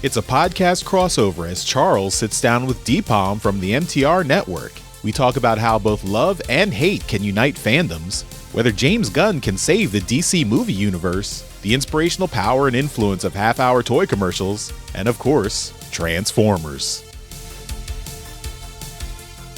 It's a podcast crossover as Charles sits down with Dpalm from the MTR Network. We talk about how both love and hate can unite fandoms, whether James Gunn can save the DC movie universe, the inspirational power and influence of half-hour toy commercials, and of course, Transformers.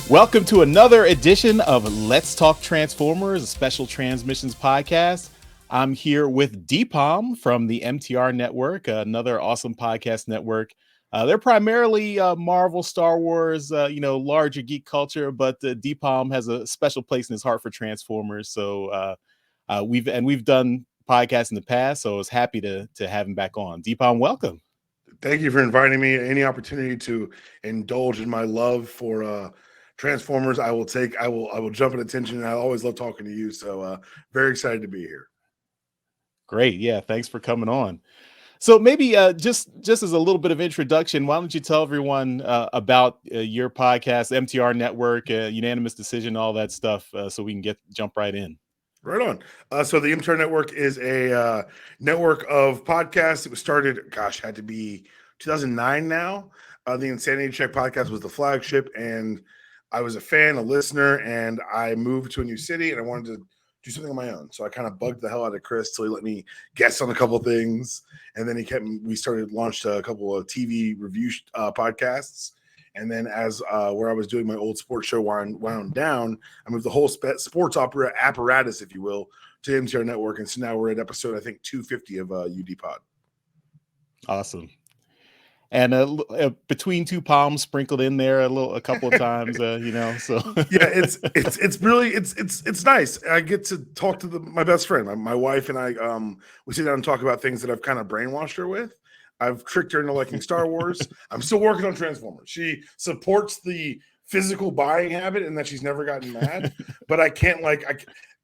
Welcome to another edition of Let's Talk Transformers, a special transmissions podcast. I'm here with Dpalm from the MTR Network, another awesome podcast network. They're primarily Marvel, Star Wars, larger geek culture, but Dpalm has a special place in his heart for Transformers. So we've done podcasts in the past, so I was happy to have him back on. Dpalm, welcome. Thank you for inviting me. Any opportunity to indulge in my love for Transformers, I will take. I will jump at attention. I always love talking to you. So very excited to be here. Great. Yeah. Thanks for coming on. So maybe just as a little bit of introduction, why don't you tell everyone about your podcast, MTR Network, Unanimous Decision, all that stuff, so we can jump right in. Right on. So the MTR Network is a network of podcasts. It was started, had to be 2009 now. The Insanity Check podcast was the flagship, and I was a fan, a listener, and I moved to a new city, and I wanted to do something on my own. So I kind of bugged the hell out of Chris till he let me guest on a couple of things. And then launched a couple of TV review podcasts. And then as where I was doing my old sports show wound down, I moved the whole sports opera apparatus, if you will, to MTR Network. And so now we're at episode, I think, 250 of UD Pod. Awesome. And between two palms sprinkled in there a couple of times, So yeah, it's really nice. I get to talk to my best friend, my wife, and I. We sit down and talk about things that I've kind of brainwashed her with. I've tricked her into liking Star Wars. I'm still working on Transformers. She supports the physical buying habit and that she's never gotten mad. But I can't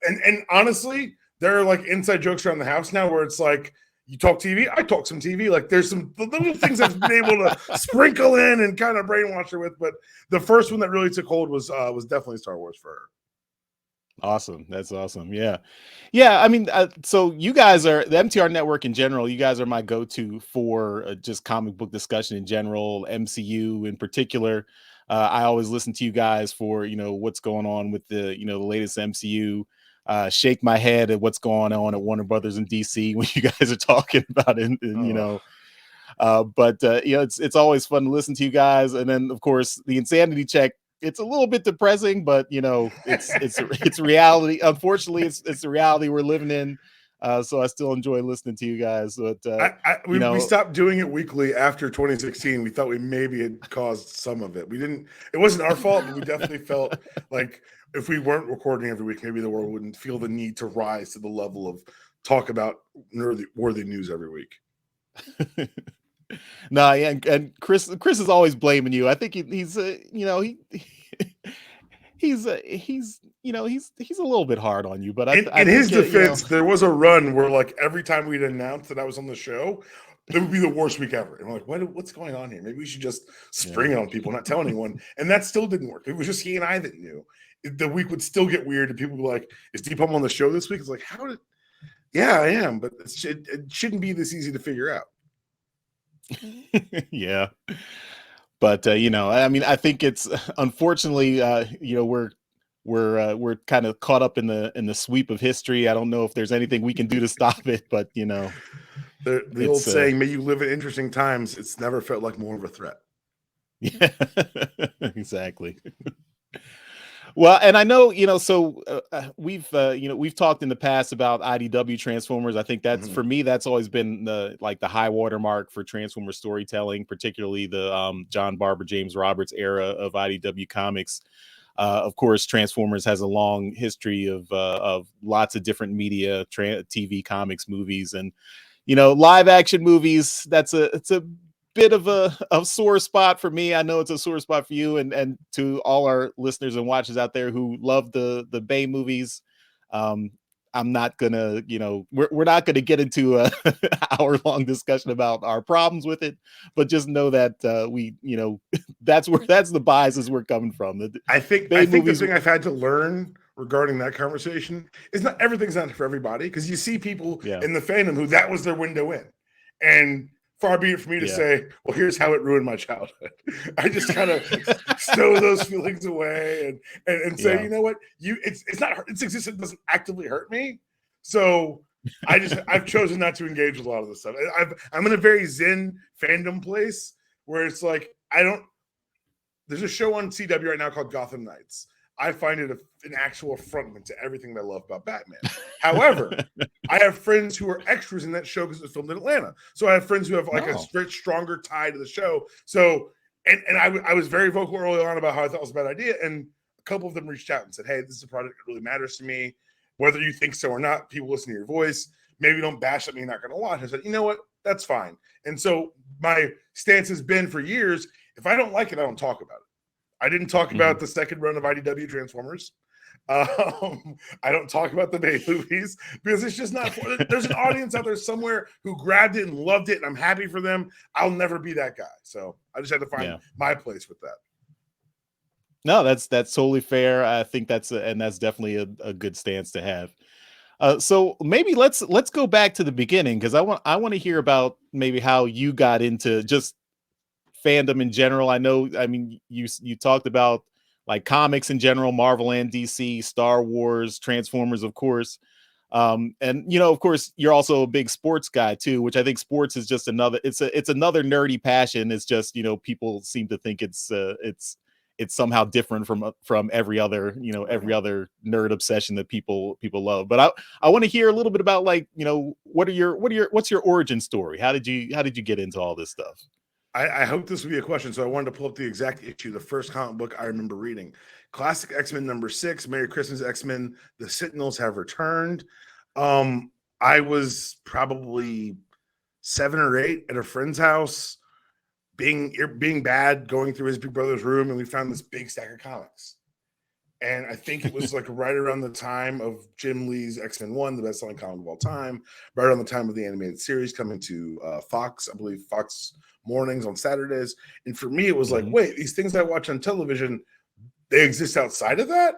and honestly, there are like inside jokes around the house now where it's like, you talk TV, I talk some TV. Like there's some little things I've been able to sprinkle in and kind of brainwash her with. But the first one that really took hold was definitely Star Wars for her. Awesome. That's awesome. Yeah. I mean, so you guys are the MTR Network in general. You guys are my go-to for just comic book discussion in general, MCU in particular. I always listen to you guys for, what's going on with the latest MCU. Shake my head at what's going on at Warner Brothers in DC when you guys are talking about it, it's always fun to listen to you guys. And then of course the Insanity Check, it's a little bit depressing, but it's reality. Unfortunately, it's the reality we're living in. So I still enjoy listening to you guys. But we stopped doing it weekly after 2016. We thought we maybe had caused some of it. We didn't. It wasn't our fault, but we definitely felt like if we weren't recording every week, maybe the world wouldn't feel the need to rise to the level of talk about worthy news every week. No, yeah, and Chris is always blaming you. I think he's a little bit hard on you. But in his defense, there was a run where like every time we'd announce that I was on the show, it would be the worst week ever. And I'm like, what's going on here? Maybe we should just spring it on people, not tell anyone. And that still didn't work. It was just he and I that knew. The week would still get weird, and people would be like, "Is Dpalm on the show this week?" It's like, yeah, I am, but it shouldn't be this easy to figure out. Yeah, but I mean, I think it's unfortunately, we're kind of caught up in the sweep of history. I don't know if there's anything we can do to stop it, but the old saying, "May you live in interesting times." It's never felt like more of a threat. Yeah, exactly. Well, and I know, so we've talked in the past about IDW Transformers. I think that's for me, that's always been the high watermark for Transformer storytelling, particularly the John Barber, James Roberts era of IDW comics. Of course, Transformers has a long history of lots of different media, TV, comics, movies, and live action movies. It's a bit of a sore spot for me. I know it's a sore spot for you and to all our listeners and watchers out there who love the Bay movies. I'm not gonna, we're not gonna get into a hour-long discussion about our problems with it, but just know that that's the biases we're coming from. I think the thing I've had to learn regarding that conversation is not everything's not for everybody, because you see people in the fandom who that was their window in, and far be it for me to Yeah. say, well, here's how it ruined my childhood. I just kind of stow those feelings away and say, Yeah. you know what, it's not its existence doesn't actively hurt me. So I've chosen not to engage with a lot of this stuff. I'm in a very zen fandom place where it's like there's a show on CW right now called Gotham Knights. I find it an actual affrontment to everything that I love about Batman. However, I have friends who are extras in that show because it's filmed in Atlanta. So I have friends who have like a stronger tie to the show. So, and I was very vocal early on about how I thought it was a bad idea. And a couple of them reached out and said, hey, this is a project that really matters to me. Whether you think so or not, people listen to your voice. Maybe don't bash at me, not going to watch. I said, you know what? That's fine. And so my stance has been for years, if I don't like it, I don't talk about it. I didn't talk about the second run of IDW Transformers. I don't talk about the Bay movies because it's just not. There's an audience out there somewhere who grabbed it and loved it, and I'm happy for them. I'll never be that guy, so I just had to find my place with that. No, that's totally fair. I think that's definitely a good stance to have. So maybe let's go back to the beginning because I want to hear about maybe how you got into just fandom in general. I mean, you talked about like comics in general, Marvel and DC, Star Wars, Transformers, of course. And of course, you're also a big sports guy too, which I think sports is just another another nerdy passion. It's just, people seem to think it's somehow different from every other, every other nerd obsession that people love. But I want to hear a little bit about like, what's your origin story? How did you get into all this stuff? I hope this will be a question, so I wanted to pull up the exact issue. The first comic book I remember reading, Classic X-Men #6, Merry Christmas X-Men, The Sentinels Have Returned. I was probably 7 or 8 at a friend's house, being bad, going through his big brother's room, and we found this big stack of comics. And I think it was like right around the time of Jim Lee's X-Men 1, the best-selling comic of all time, right around the time of the animated series coming to Fox, I believe Fox mornings on Saturdays. And for me, it was like, wait, these things I watch on television, they exist outside of that?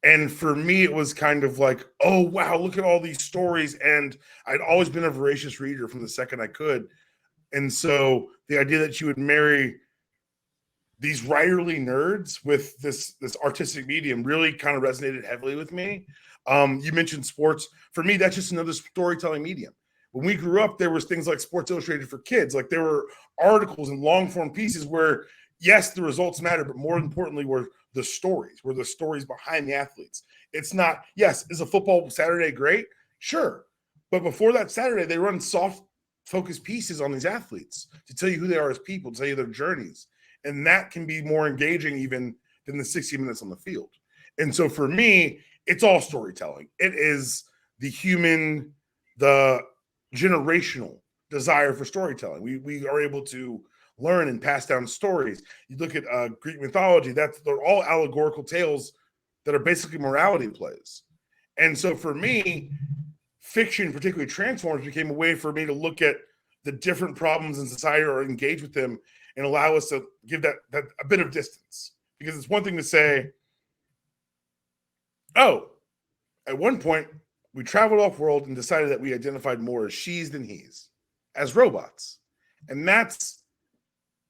And for me, it was kind of like, oh, wow, look at all these stories. And I'd always been a voracious reader from the second I could. And so the idea that you would marry these writerly nerds with this artistic medium really kind of resonated heavily with me. You mentioned sports. For me, that's just another storytelling medium. When we grew up, there was things like Sports Illustrated for kids. Like there were articles and long form pieces where, yes, the results matter, but more importantly were the stories behind the athletes. It's not, yes, is a football Saturday great? Sure. But before that Saturday, they run soft focused pieces on these athletes to tell you who they are as people, to tell you their journeys. And that can be more engaging even than the 60 minutes on the field. And so for me, it's all storytelling. It is the human, the generational desire for storytelling. We are able to learn and pass down stories. You look at Greek mythology, they're all allegorical tales that are basically morality plays. And so for me, fiction, particularly Transformers, became a way for me to look at the different problems in society or engage with them and allow us to give that a bit of distance. Because it's one thing to say, oh, at one point, we traveled off-world and decided that we identified more as she's than he's, as robots. And that's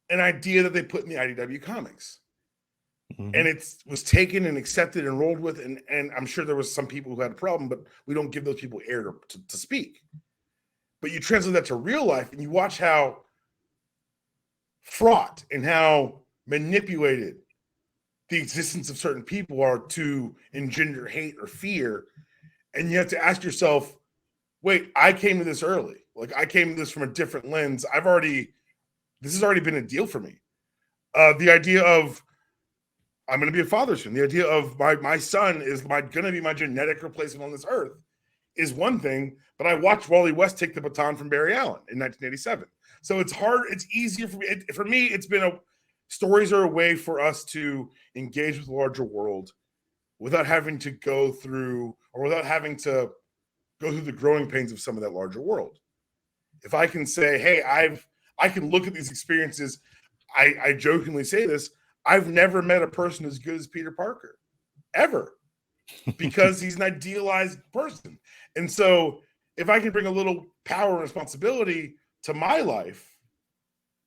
an idea that they put in the IDW comics. And it was taken and accepted and rolled with. And I'm sure there was some people who had a problem, but we don't give those people air to speak. But you translate that to real life and you watch how fraught and how manipulated the existence of certain people are to engender hate or fear. And you have to ask yourself, wait, I came to this early. Like I came to this from a different lens. This has already been a deal for me. The idea of I'm going to be a father soon. The idea of my son is going to be my genetic replacement on this earth is one thing, but I watched Wally West take the baton from Barry Allen in 1987. So it's hard. It's easier for me. For me, it's been stories are a way for us to engage with the larger world without having to go through the growing pains of some of that larger world. If I can say, hey, I can look at these experiences. I jokingly say this. I've never met a person as good as Peter Parker, ever, because he's an idealized person. And so if I can bring a little power and responsibility to my life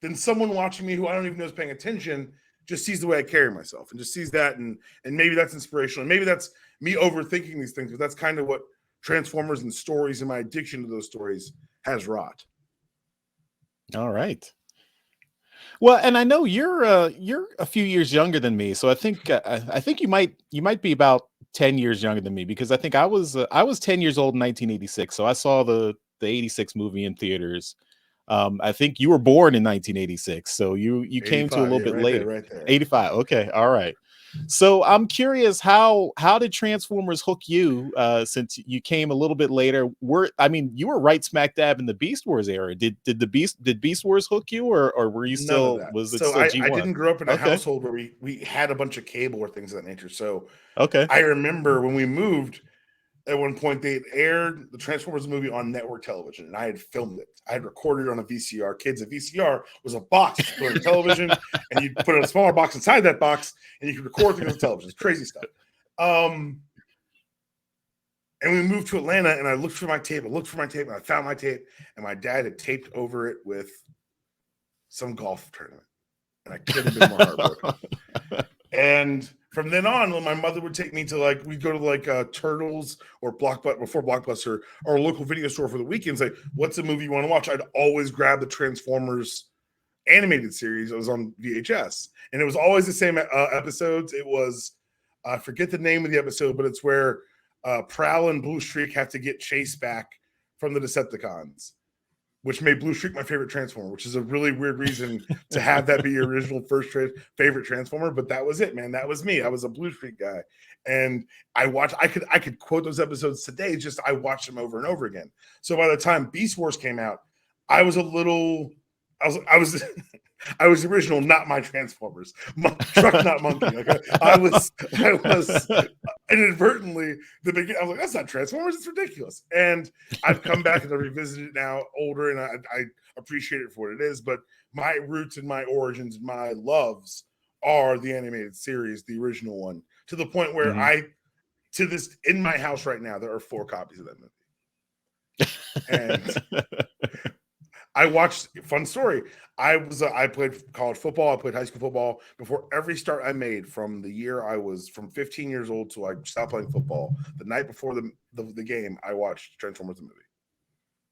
then someone watching me who I don't even know is paying attention just sees the way I carry myself and just sees that. And maybe that's inspirational. And maybe that's me overthinking these things, but that's kind of what Transformers and stories and my addiction to those stories has wrought. All right. Well, and I know you're a few years younger than me, so I think you might be about 10 years younger than me, because I was 10 years old in 1986, so I saw the 86 movie in theaters. I think you were born in 1986, so you came to a little bit later. Right there. 85. Okay, all right. So I'm curious, how did Transformers hook you, since you came a little bit later? You were right smack dab in the Beast Wars era. Did Beast Wars hook you, or were you None of still, that. was it So still I G1? didn't grow up in a Okay. household where we had a bunch of cable or things of that nature. So Okay. I remember when we moved, at one point they had aired the Transformers movie on network television, and I had filmed it. I had recorded it on a VCR. Kids, a VCR was a box you put on television, and you put a smaller box inside that box, and you could record things on television. It's crazy stuff. And we moved to Atlanta, and I looked for my tape. And I found my tape, and my dad had taped over it with some golf tournament, and I couldn't have been more heartbroken. And from then on, when my mother would take me to we'd go to Turtles or Blockbuster or a local video store for the weekends. Like, what's a movie you want to watch? I'd always grab the Transformers animated series. It was on VHS, and it was always the same episodes. It was, I forget the name of the episode, but it's where Prowl and Blue Streak have to get chased back from the Decepticons, which made Blue Streak my favorite Transformer, which is a really weird reason to have that be your original favorite Transformer. But that was it, man. That was me. I was a Blue Streak guy. And I could quote those episodes today. Just I watched them over and over again. So by the time Beast Wars came out, I was I was the original, not my Transformers. Truck, not monkey. I was inadvertently the beginning. I was like, that's not Transformers. It's ridiculous. And I've come back and I revisited it now, older, and I appreciate it for what it is. But my roots and my origins, and my loves are the animated series, the original one, to the point where in my house right now, there are 4 copies of that movie. And I watched, fun story. I played college football. I played high school football. Before every start I made, from the year I was from 15 years old till I stopped playing football, the night before the game, I watched Transformers the movie.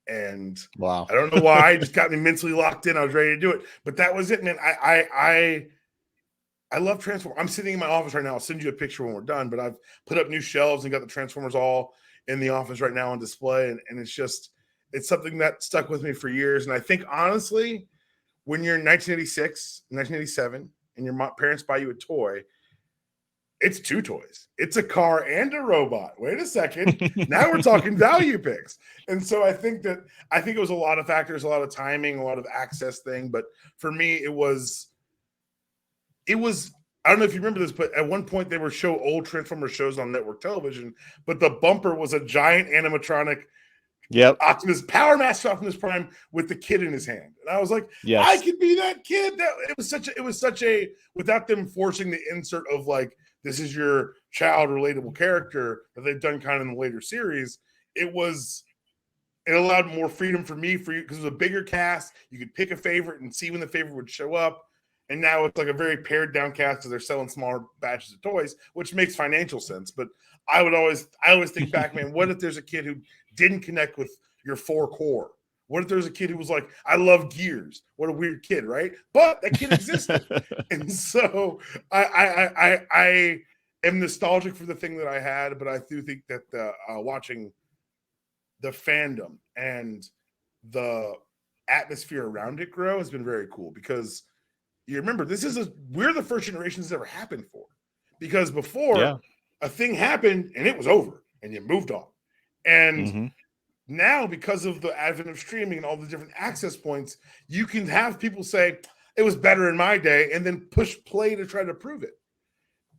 And wow, I don't know why. It just got me mentally locked in. I was ready to do it. But that was it, man. I love Transformers. I'm sitting in my office right now. I'll send you a picture when we're done. But I've put up new shelves and got the Transformers all in the office right now on display. And it's something that stuck with me for years. And I think, honestly, when you're in 1986, 1987, and your parents buy you a toy, it's 2 toys. It's a car and a robot. Wait a second. Now we're talking value picks. And so I think it was a lot of factors, a lot of timing, a lot of access thing. But for me, it was, I don't know if you remember this, but at one point they were show old Transformers shows on network television, but the bumper was a giant animatronic Power Master Optimus Prime with the kid in his hand. And I was like, yes, I could be that kid. It was such a, without them forcing the insert of this is your child relatable character that they've done kind of in the later series. It allowed more freedom for you, because it was a bigger cast. You could pick a favorite and see when the favorite would show up. And now it's a very pared down cast, because they're selling smaller batches of toys, which makes financial sense. But I always think back, man, what if there's a kid who didn't connect with your 4 core? What if there's a kid who was like, I love Gears? What a weird kid, right? But that kid existed. And so I am nostalgic for the thing that I had, but I do think that watching the fandom and the atmosphere around it grow has been very cool, because you remember, we're the first generation this ever happened for, because before a thing happened and it was over and you moved on. And now, because of the advent of streaming and all the different access points, you can have people say it was better in my day and then push play to try to prove it.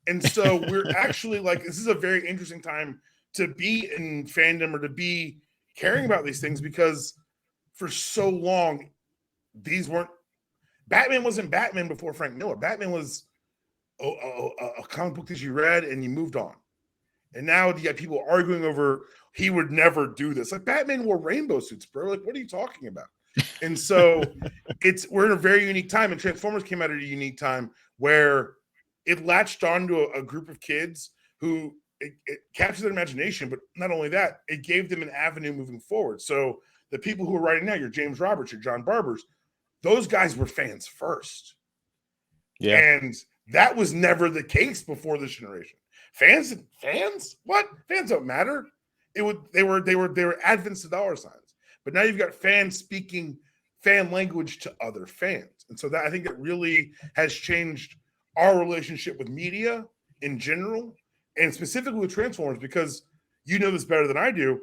And so we're actually this is a very interesting time to be in fandom or to be caring about these things, because for so long, Batman wasn't Batman before Frank Miller. Batman was a comic book that you read and you moved on. And now you got people arguing over, he would never do this. Batman wore rainbow suits, bro. What are you talking about? And so we're in a very unique time, and Transformers came out at a unique time where it latched onto a group of kids who it captured their imagination, but not only that, it gave them an avenue moving forward. So the people who are writing now, your James Roberts, your John Barbers, those guys were fans first. Yeah. And that was never the case before this generation. Fans? What? Fans don't matter. They were advents to dollar signs. But now you've got fans speaking fan language to other fans. And so that I think it really has changed our relationship with media in general, and specifically with Transformers, because you know this better than I do.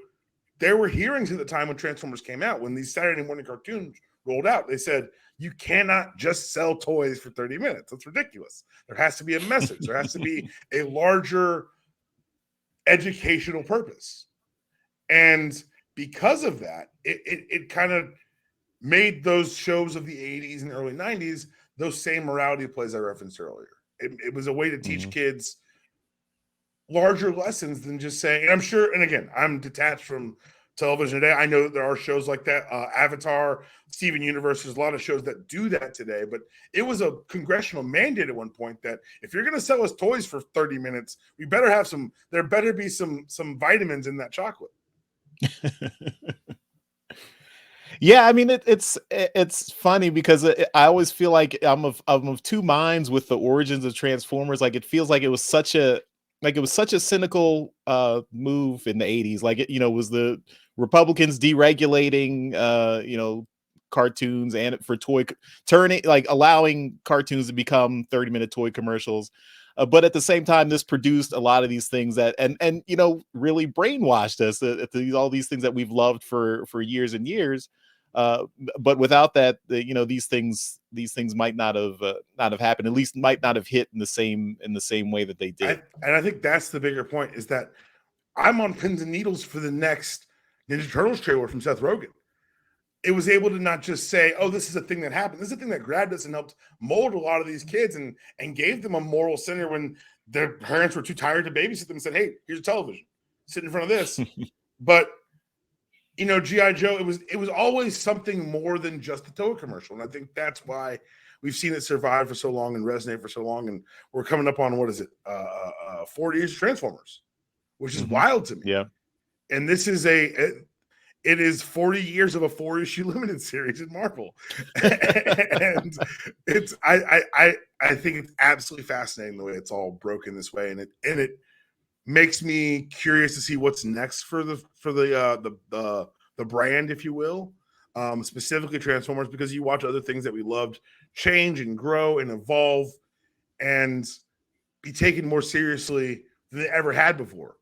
There were hearings at the time when Transformers came out, when these Saturday morning cartoons rolled out. They said, you cannot just sell toys for 30 minutes. That's ridiculous. There has to be a message. There has to be a larger educational purpose. And because of that, it kind of made those shows of the 80s and early 90s those same morality plays I referenced earlier. It was a way to teach kids larger lessons than just saying, and I'm sure, and again, I'm detached from television today. I know that there are shows like that, Avatar, Steven Universe, there's a lot of shows that do that today, but it was a congressional mandate at one point that if you're going to sell us toys for 30 minutes, we better have there better be some vitamins in that chocolate. Yeah, I mean it's funny because I always feel like I'm of two minds with the origins of Transformers. Like it feels like it was such a cynical move in the 80s. Like it was the Republicans deregulating cartoons and for allowing cartoons to become 30-minute toy commercials. But at the same time, this produced a lot of these things that and really brainwashed us all these things that we've loved for years and years. But without that, these things might not have happened. At least might not have hit in the same way that they did. And I think that's the bigger point, is that I'm on pins and needles for the next Ninja Turtles trailer from Seth Rogen. It was able to not just say, oh, this is a thing that happened. This is a thing that grabbed us and helped mold a lot of these kids and gave them a moral center when their parents were too tired to babysit them and said, hey, here's a television. Sit in front of this. But, G.I. Joe, it was always something more than just a toy commercial. And I think that's why we've seen it survive for so long and resonate for so long. And we're coming up on, 40 years of Transformers, which is wild to me. Yeah. And this is it is 40 years of a 4-issue limited series in Marvel. And it's I think it's absolutely fascinating the way it's all broken this way. And it makes me curious to see what's next for the brand, if you will. Specifically Transformers, because you watch other things that we loved change and grow and evolve and be taken more seriously than they ever had before.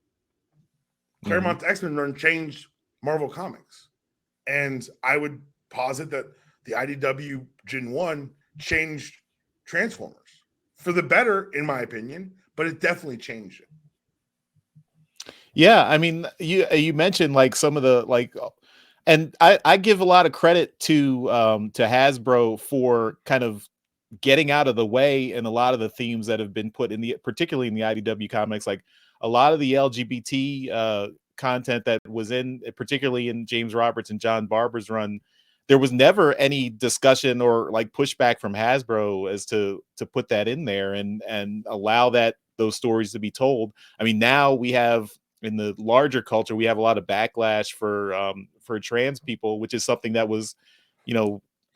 Claremont's X-Men run changed Marvel Comics. And I would posit that the IDW Gen 1 changed Transformers for the better, in my opinion, but it definitely changed it. Yeah, I mean, you mentioned like some of the and I give a lot of credit to Hasbro for kind of getting out of the way in a lot of the themes that have been put particularly in the IDW comics, like a lot of the LGBT content that was particularly in James Roberts and John Barber's run. There was never any discussion or like pushback from Hasbro as to put that in there and allow those stories to be told. I mean, now we have, in the larger culture, we have a lot of backlash for trans people, which is something that was,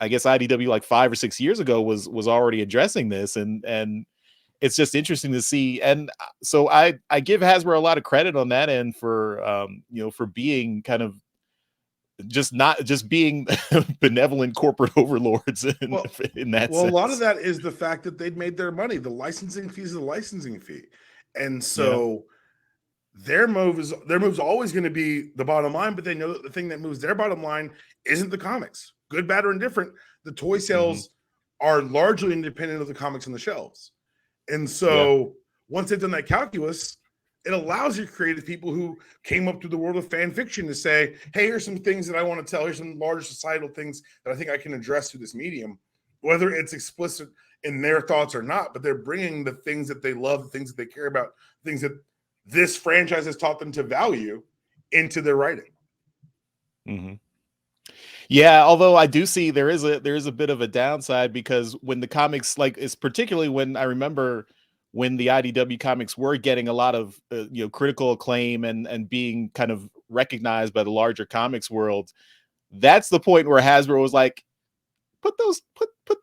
I guess IDW like 5 or 6 years ago was already addressing this, and it's just interesting to see. And so I give Hasbro a lot of credit on that end for for being kind of not just being benevolent corporate overlords in that sense. A lot of that is the fact that they'd made their money. The licensing fee is the licensing fee, and so their move's always going to be the bottom line. But they know that the thing that moves their bottom line isn't the comics, good, bad, or indifferent. The toy sales are largely independent of the comics on the shelves, and so once they've done that calculus, it allows your creative people who came up through the world of fan fiction to say, hey, here's some things that I want to tell. Here's some larger societal things that I think I can address through this medium, whether it's explicit in their thoughts or not, but they're bringing the things that they love, the things that they care about, things that this franchise has taught them to value into their writing. Yeah, although I do see there is a bit of a downside because when the comics like it's particularly when I remember when the IDW comics were getting a lot of critical acclaim and being kind of recognized by the larger comics world, that's the point where Hasbro was like, put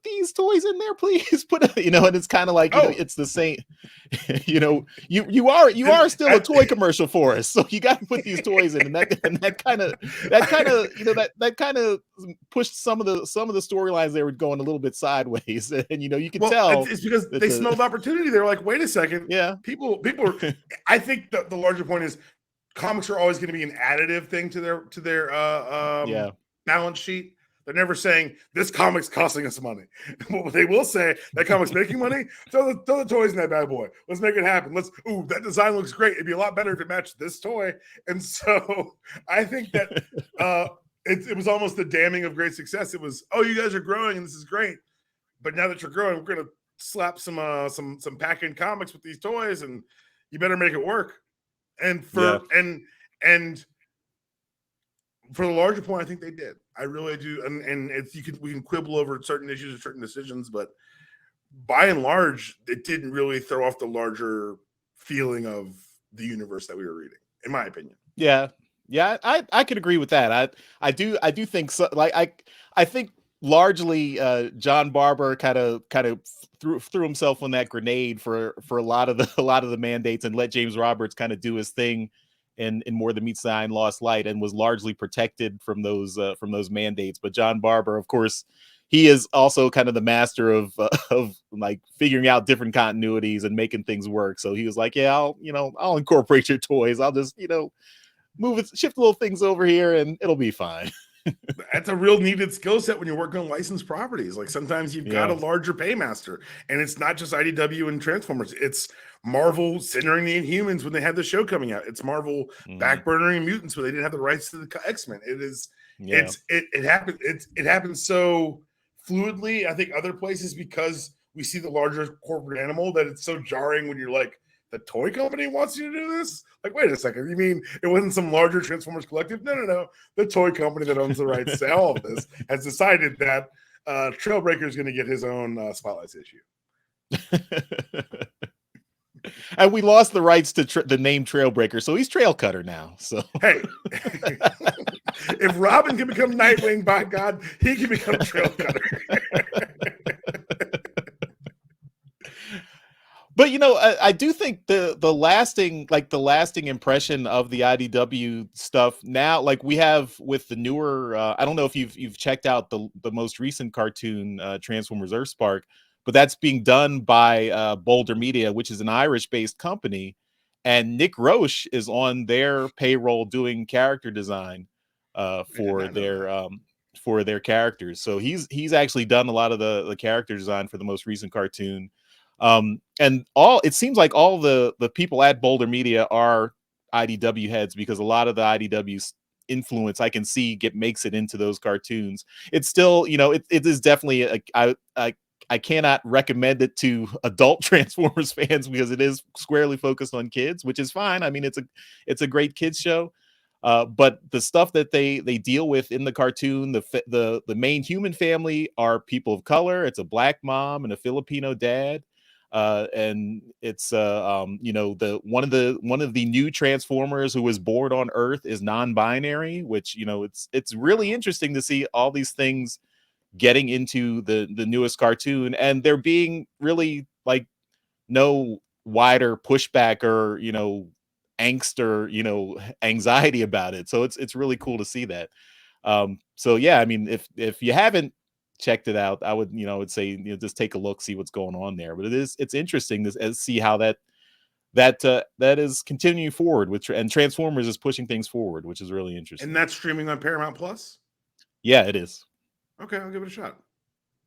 these toys in there, please. And it's kind of like, Oh, it's the same. You are still a toy commercial for us, so you got to put these toys in, and that kind of that kind of pushed some of the storylines they were going a little bit sideways, and you could well, tell it's because that they smelled opportunity. They were like, wait a second, yeah people are, I think the larger point is comics are always going to be an additive thing to their yeah balance sheet. They're never saying this comic's costing us money. What they will say, that comic's making money. Throw the toys in that bad boy. Let's make it happen. That design looks great. It'd be a lot better if it matched this toy. And so I think that it was almost the damning of great success. It was, oh, you guys are growing and this is great. But now that you're growing, we're gonna slap some pack-in comics with these toys, and you better make it work. And yeah and for the larger point, I think they did. I really do. And we can quibble over certain issues or certain decisions, but by and large, it didn't really throw off the larger feeling of the universe that we were reading, in my opinion. yeah. I could agree with that. I do think so. Like I think largely John Barber kind of threw himself on that grenade for a lot of the mandates and let James Roberts kind of do his thing in more than meets the eye and lost light, and was largely protected from those mandates. But John Barber, of course, he is also kind of the master of of like figuring out different continuities and making things work. So he was like, yeah, I'll incorporate your toys. I'll just move it, shift little things over here, and it'll be fine. That's a real needed skill set when you're working on licensed properties. Like sometimes you've got Yeah. a larger paymaster, and it's not just IDW and Transformers. It's Marvel centering the Inhumans when they had the show coming out. It's Marvel Mhm. backburnering mutants when they didn't have the rights to the X-Men. Yeah. It happened. It happens so fluidly. I think other places, because we see the larger corporate animal, that it's so jarring when you're like, the toy company wants you to do this? Like, wait a second. You mean it wasn't some larger Transformers collective? No. The toy company that owns the rights to all of this has decided that Trailbreaker is going to get his own Spotlights issue. And we lost the rights to the name Trailbreaker, so he's Trail Cutter now. So hey, if Robin can become Nightwing, by God, he can become Trail Cutter. But I do think the lasting impression of the IDW stuff now, like we have with the newer. I don't know if you've checked out the most recent cartoon, Transformers Earthspark, but that's being done by Boulder Media, which is an Irish-based company, and Nick Roche is on their payroll doing character design for their characters. So he's actually done a lot of the character design for the most recent cartoon. And it seems like all the people at Boulder Media are IDW heads, because a lot of the IDW's influence I can see makes it into those cartoons. It's still, it is definitely I cannot recommend it to adult Transformers fans because it is squarely focused on kids, which is fine. I mean, it's a great kids show. But the stuff that they deal with in the cartoon, the main human family are people of color. It's a black mom and a Filipino dad. And it's the one of the new Transformers who was born on Earth is non-binary, which it's really interesting to see all these things getting into the newest cartoon, and there being really like no wider pushback or angst or anxiety about it. So it's really cool to see that. So yeah, I mean, if you haven't checked it out, I would say just take a look, see what's going on there. But it's interesting to see how that is continuing forward and Transformers is pushing things forward, which is really interesting. And that's streaming on Paramount Plus? Yeah, it is. Okay, I'll give it a shot.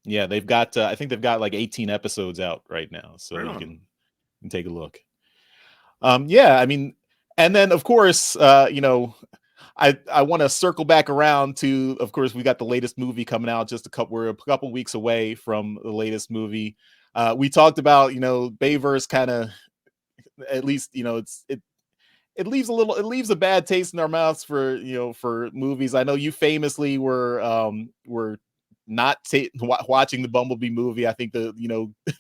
Yeah, they've got I think they've got like 18 episodes out right now, so Right you on. can take a look. Yeah, I mean, and then of course, I want to circle back around to, of course, we got the latest movie coming out. We're a couple weeks away from the latest movie. We talked about Bayverse kind of, at least it leaves a bad taste in our mouths for, for movies. I know you famously were not watching the Bumblebee movie. I think the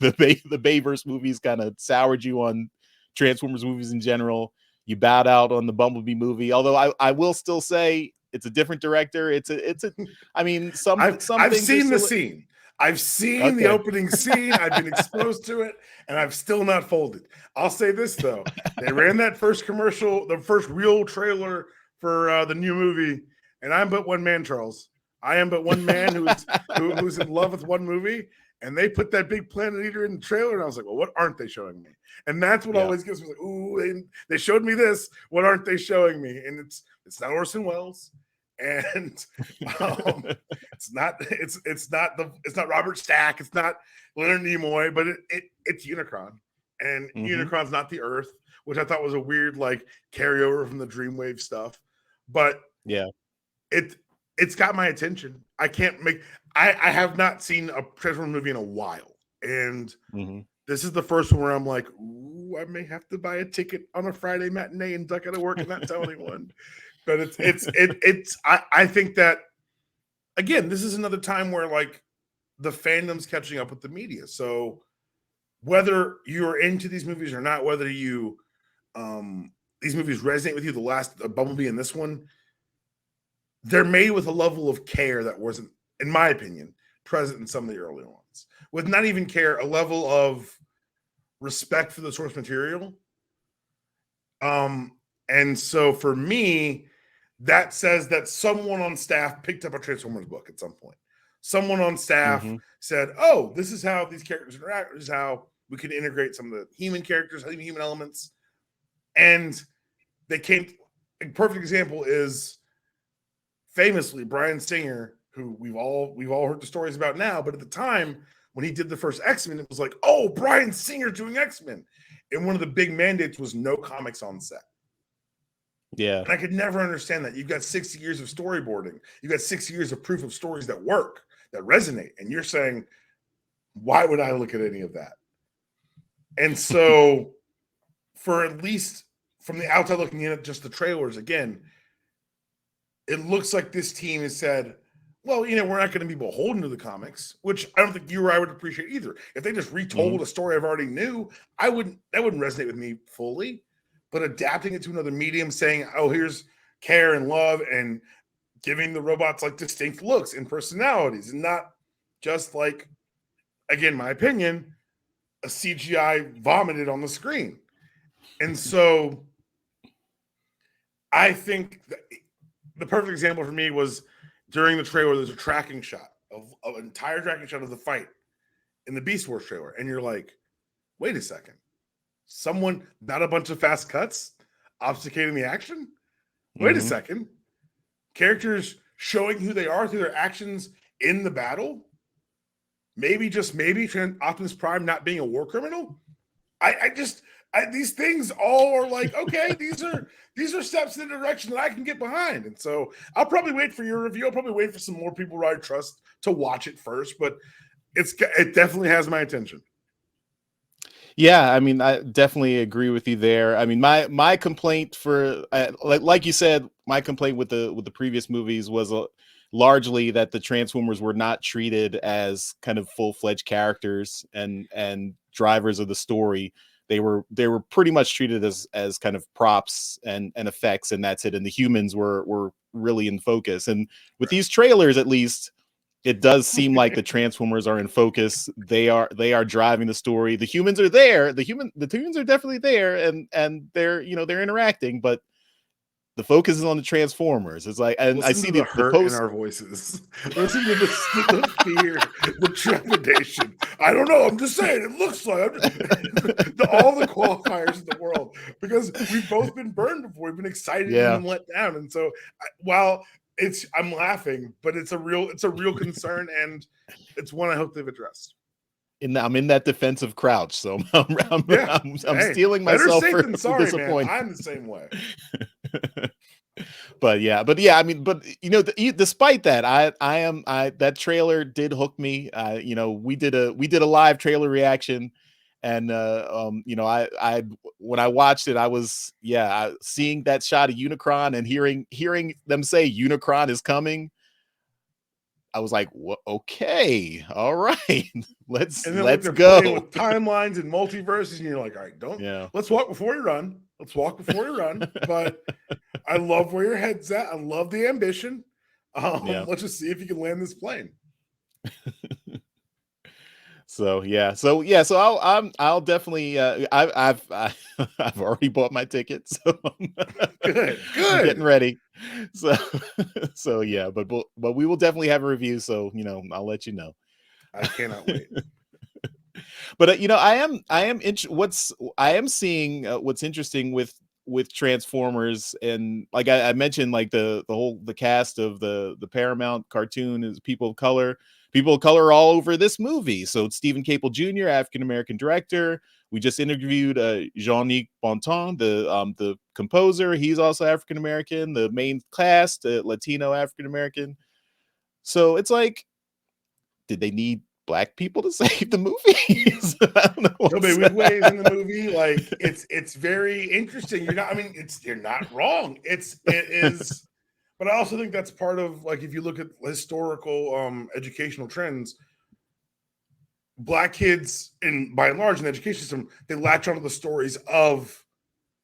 Bayverse movies kind of soured you on Transformers movies in general. You bowed out on the Bumblebee movie, although I will still say it's a different director. I mean, some I've things are seen the still scene. I've seen the okay. opening scene. I've been exposed to it, and I've still not folded. I'll say this though: they ran that first commercial, the first real trailer for the new movie, and I'm but one man, Charles. I am but one man who's in love with one movie, and they put that big Planet Eater in the trailer, and I was like, well, what aren't they showing me? And that's what Yeah. always gives me like, ooh, they showed me this. What aren't they showing me? And it's not Orson Welles. And it's not Robert Stack, it's not Leonard Nimoy, but it's Unicron, and Unicron's not the Earth, which I thought was a weird like carryover from the Dreamwave stuff. But yeah, it's got my attention. I have not seen a Transformers movie in a while, and this is the first one where I'm like, ooh, I may have to buy a ticket on a Friday matinee and duck out of work and not tell anyone. But I think that, again, this is another time where like the fandom's catching up with the media. So whether you're into these movies or not, whether you these movies resonate with you, the Bumblebee and this one, they're made with a level of care that wasn't, in my opinion, present in some of the earlier ones. With not even care, a level of respect for the source material. And so for me, that says that someone on staff picked up a Transformers book at some point. Someone on staff said, oh, this is how these characters interact. This is how we can integrate some of the human characters, human elements. And they came, a perfect example is famously Bryan Singer, who we've all heard the stories about now, but at the time when he did the first X-Men, it was like, oh, Bryan Singer doing X-Men. And one of the big mandates was no comics on set. Yeah. And I could never understand that. You've got 60 years of storyboarding. You've got 60 years of proof of stories that work, that resonate. And you're saying, why would I look at any of that? And so for at least from the outside looking in at just the trailers, again, it looks like this team has said, well, we're not going to be beholden to the comics, which I don't think you or I would appreciate either. If they just retold a story I've already knew, that wouldn't resonate with me fully. But adapting it to another medium, saying, oh, here's care and love, and giving the robots like distinct looks and personalities, and not just like, again, my opinion, a CGI vomited on the screen. And so I think the perfect example for me was during the trailer, there's a tracking shot of an entire tracking shot of the fight in the Beast Wars trailer. And you're like, wait a second. Someone, not a bunch of fast cuts obfuscating the action. Wait a second. Characters showing who they are through their actions in the battle. Maybe, just maybe, Optimus Prime not being a war criminal. These things all are like, okay, these are steps in the direction that I can get behind. And so I'll probably wait for your review. I'll probably wait for some more people who I trust to watch it first, but it definitely has my attention. Yeah, I mean, I definitely agree with you there. I mean, my complaint for like you said, my complaint with the previous movies was largely that the Transformers were not treated as kind of full-fledged characters and drivers of the story. They were pretty much treated as kind of props and effects, and that's it. And the humans were really in focus. And with these trailers, at least, it does seem like the Transformers are in focus. They are driving the story. The humans are there. The humans are definitely there, and they're they're interacting, but the focus is on the Transformers. It's like, and I see the hurt post in our voices. Listen to the fear, the trepidation. I don't know. I'm just saying. It looks like all the qualifiers in the world, because we've both been burned before. We've been excited and let down, and so while I'm laughing, but it's a real concern, and it's one I hope they've addressed. I'm in that defensive crouch, so I'm stealing myself for disappointment. Man. I'm the same way. But yeah, I mean, despite that, that trailer did hook me. We did a live trailer reaction, And I when I watched it, I was seeing that shot of Unicron and hearing them say Unicron is coming. I was like, okay, all right, let's And then like they're go. playing with timelines and multiverses, and you're like, all right, let's walk before you run. Let's walk before you run. But I love where your head's at. I love the ambition. Let's just see if you can land this plane. So I'll definitely I've I've already bought my ticket, so good I'm getting ready. So yeah, but we will definitely have a review. So I'll let you know. I cannot wait. But I am seeing what's interesting with Transformers, and like I mentioned, like the cast of the Paramount cartoon is people of color. People of color all over this movie. So it's Stephen Caple Jr., African-American director. We just interviewed Jean-Nic Bonton, the composer. He's also African-American. The main cast, Latino African-American. So it's like, did they need Black people to save the movie? So I don't know. Nobody with ways in the movie. Like it's very interesting. You're not wrong. It is. But I also think that's part of, like, if you look at historical educational trends, Black kids, by and large in the education system, they latch onto the stories of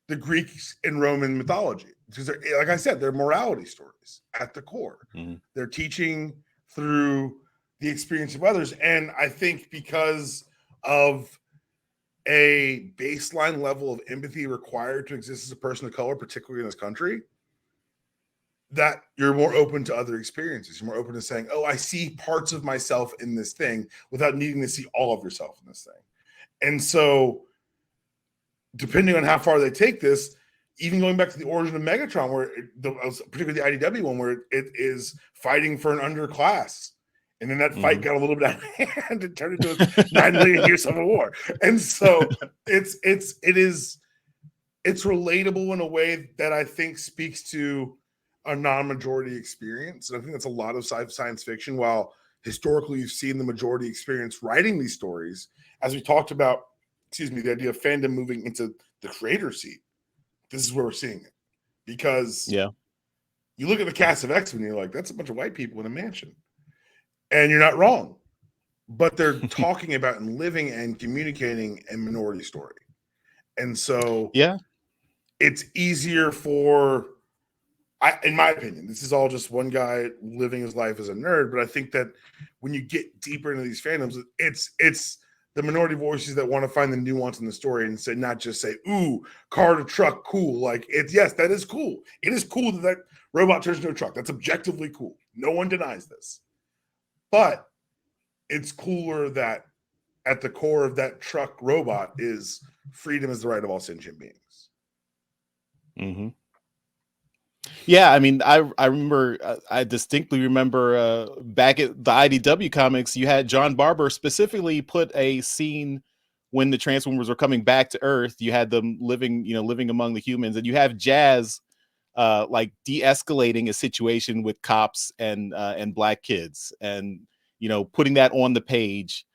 the Greeks and Roman mythology. Because like I said, they're morality stories at the core. Mm-hmm. They're teaching through the experience of others. And I think because of a baseline level of empathy required to exist as a person of color, particularly in this country, that you're more open to other experiences. You're more open to saying, oh, I see parts of myself in this thing without needing to see all of yourself in this thing. And so depending on how far they take this, even going back to the origin of Megatron, where particularly the IDW one, where it is fighting for an underclass. And then that fight got a little bit out of hand and turned into a 9 million year civil war. And so it's relatable in a way that I think speaks to a non-majority experience. And I think that's a lot of science fiction. While historically you've seen the majority experience writing these stories, as we talked about, the idea of fandom moving into the creator seat. This is where we're seeing it. Because you look at the cast of X-Men, you're like, that's a bunch of white people in a mansion. And you're not wrong. But they're talking about and living and communicating a minority story. And so it's easier for, in my opinion, this is all just one guy living his life as a nerd, but I think that when you get deeper into these fandoms, it's the minority voices that want to find the nuance in the story and say, not just say, ooh, car to truck, cool. Like, yes, that is cool. It is cool that robot turns into a truck. That's objectively cool. No one denies this. But it's cooler that at the core of that truck robot is freedom is the right of all sentient beings. Mm-hmm. Yeah, I mean, I remember, I distinctly remember back at the IDW comics, you had John Barber specifically put a scene when the Transformers were coming back to Earth. You had them living among the humans, and you have Jazz like de-escalating a situation with cops and Black kids, and putting that on the page.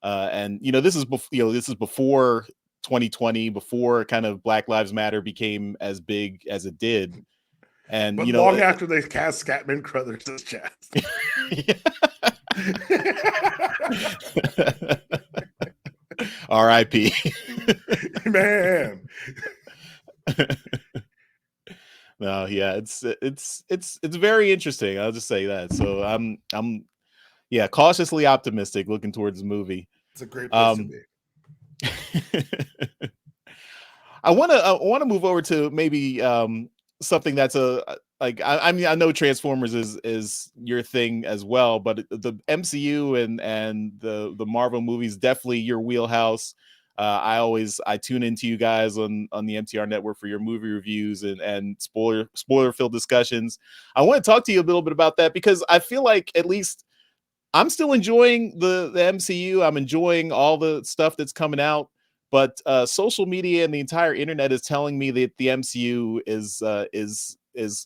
And this is before 2020, before kind of Black Lives Matter became as big as it did. And long after they cast Scatman Crothers as Jazz. R.I.P. Man. No, yeah, it's very interesting. I'll just say that. So I'm cautiously optimistic looking towards the movie. It's a great place to be. I want to move over to maybe something that's I mean, I know Transformers is your thing as well, but the MCU and the Marvel movies definitely your wheelhouse. I tune into you guys on the MTR Network for your movie reviews and spoiler filled discussions. I want to talk to you a little bit about that, because I feel like at least I'm still enjoying the MCU. I'm enjoying all the stuff that's coming out. But social media and the entire internet is telling me that the MCU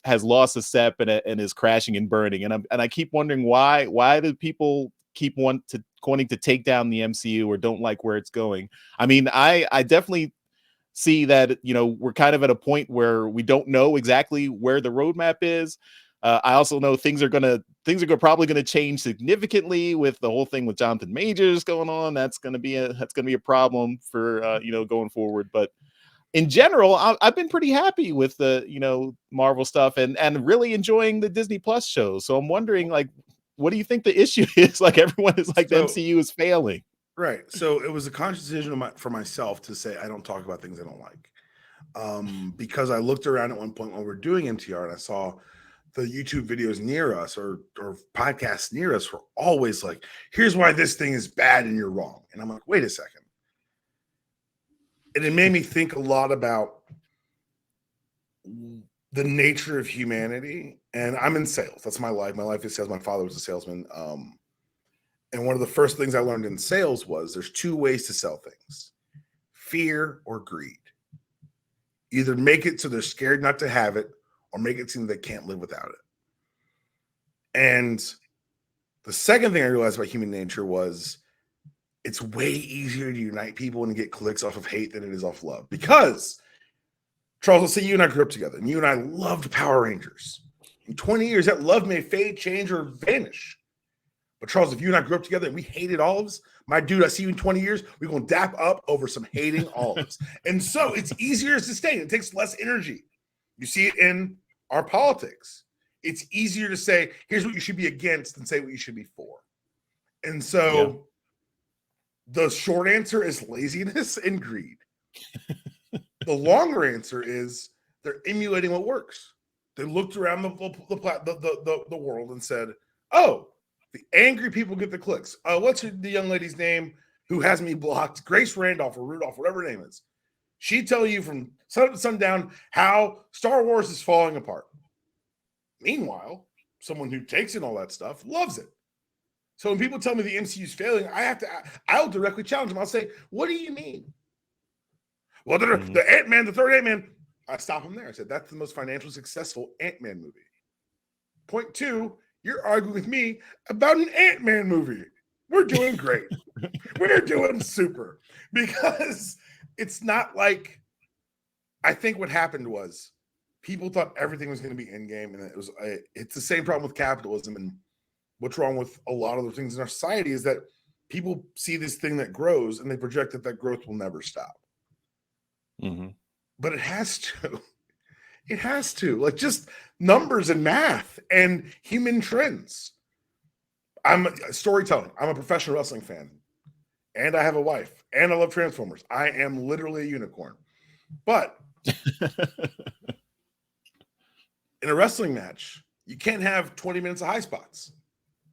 has lost a step and is crashing and burning. And I keep wondering why do people keep want to wanting to take down the MCU or don't like where it's going. I mean, I definitely see that, you know, we're kind of at a point where we don't know exactly where the roadmap is. I also know things are probably gonna change significantly with the whole thing with Jonathan Majors going on. That's gonna be a problem for going forward. But in general, I've been pretty happy with the Marvel stuff and really enjoying the Disney Plus shows. So I'm wondering, like, what do you think the issue is? Like, everyone is like, the MCU is failing. Right. So it was a conscious decision for myself to say I don't talk about things I don't like. Because I looked around at one point when we were doing MTR and I saw the YouTube videos near us or podcasts near us were always like, here's why this thing is bad and you're wrong. And I'm like, wait a second. And it made me think a lot about the nature of humanity. And I'm in sales. That's my life. My life is sales. My father was a salesman. And one of the first things I learned in sales was there's two ways to sell things: fear or greed. Either make it so they're scared not to have it, or make it seem they can't live without it. And the second thing I realized about human nature was it's way easier to unite people and get clicks off of hate than it is off love. Because, Charles, let's say you and I grew up together, and you and I loved Power Rangers. In 20 years, that love may fade, change, or vanish. But Charles, if you and I grew up together and we hated olives, my dude, I see you in 20 years, we're going to dap up over some hating olives. And so it's easier to sustain. It takes less energy. You see it in our politics. It's easier to say, here's what you should be against than say what you should be for. And so the short answer is laziness and greed. The longer answer is they're emulating what works. They looked around the world and said, oh, the angry people get the clicks. What's the young lady's name who has me blocked? Grace Randolph or Rudolph, whatever her name is. She'd tell you from sun up to sundown how Star Wars is falling apart. Meanwhile, someone who takes in all that stuff loves it. So when people tell me the MCU is failing, I'll directly challenge them. I'll say, what do you mean? Well, the Ant-Man, the third Ant-Man, I stop them there. I said, that's the most financially successful Ant-Man movie. Point two, you're arguing with me about an Ant-Man movie. We're doing great. We're doing super. Because it's not like, I think what happened was people thought everything was going to be in-game, and it's the same problem with capitalism. And what's wrong with a lot of the things in our society is that people see this thing that grows and they project that growth will never stop. Mm-hmm. But it has to. It has to. Like, just numbers and math and human trends. I'm storytelling. I'm a professional wrestling fan. And I have a wife. And I love Transformers. I am literally a unicorn. But in a wrestling match, you can't have 20 minutes of high spots.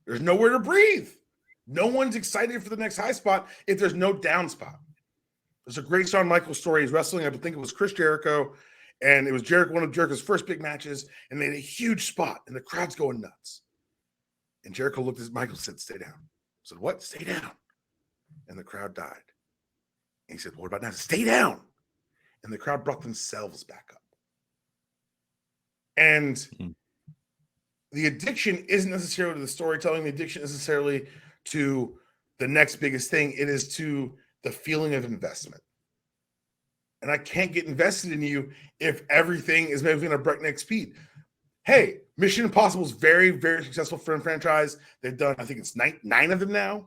There's nowhere to breathe. No one's excited for the next high spot if there's no down spot. There's a great Shawn Michaels story. He's wrestling. I think it was Chris Jericho. And it was one of Jericho's first big matches. And they had a huge spot. And the crowd's going nuts. And Jericho looked at Michaels and said, stay down. I said, what? Stay down. And the crowd died. And he said, what about now? Stay down. And the crowd brought themselves back up. And the addiction isn't necessarily to the storytelling. The addiction is necessarily to the next biggest thing. It is to the feeling of investment. And I can't get invested in you if everything is moving at a breakneck speed. Hey, Mission Impossible is very, very successful film franchise. They've done, I think it's nine of them now.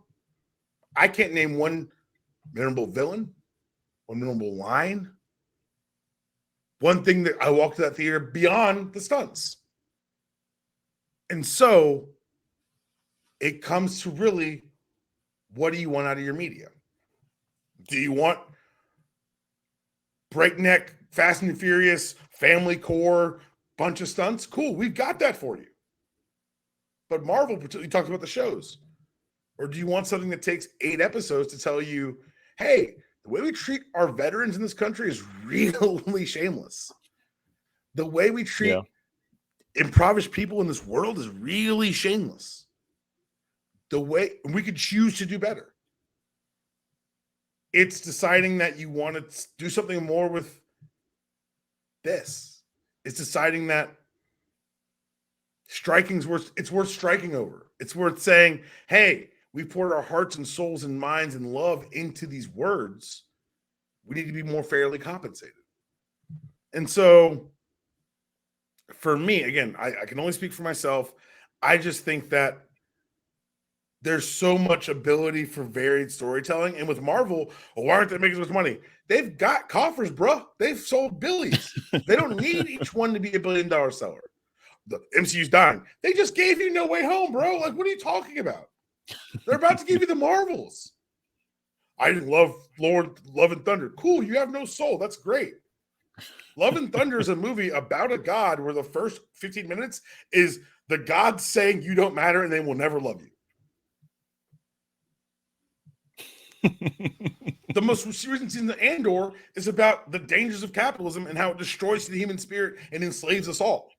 I can't name one memorable villain, one memorable line, one thing that I walked to that theater beyond the stunts. And so it comes to really, what do you want out of your media? Do you want breakneck, Fast and Furious, family core, bunch of stunts? Cool, we've got that for you. But Marvel, particularly, talks about the shows. Or do you want something that takes 8 episodes to tell you, hey, the way we treat our veterans in this country is really shameless. The way we treat impoverished people in this world is really shameless. The way we could choose to do better. It's deciding that you want to do something more with this. It's deciding that striking's worth, it's worth striking over. It's worth saying, hey, we've poured our hearts and souls and minds and love into these words, we need to be more fairly compensated. And so for me, again, I can only speak for myself. I just think that there's so much ability for varied storytelling. And with Marvel, well, why aren't they making so much money? They've got coffers, bro. They've sold billions. They don't need each one to be $1 billion seller. The MCU's dying. They just gave you No Way Home, bro. Like, what are you talking about? They're about to give you the Marvels. I didn't love Love and Thunder. Cool, you have no soul. That's great. Love and Thunder is a movie about a god where the first 15 minutes is the god saying you don't matter and they will never love you. The most recent season of Andor is about the dangers of capitalism and how it destroys the human spirit and enslaves us all.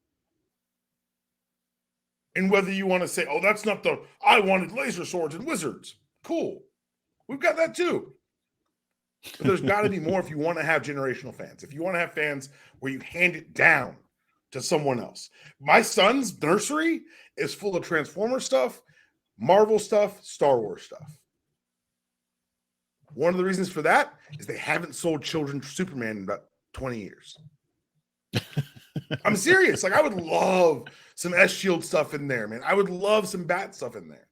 And whether you want to say, oh, that's not I wanted laser swords and wizards. Cool. We've got that too. But there's got to be more if you want to have generational fans. If you want to have fans where you hand it down to someone else. My son's nursery is full of Transformer stuff, Marvel stuff, Star Wars stuff. One of the reasons for that is they haven't sold children Superman in about 20 years. I'm serious. Like, I would love some S-Shield stuff in there, man. I would love some Bat stuff in there.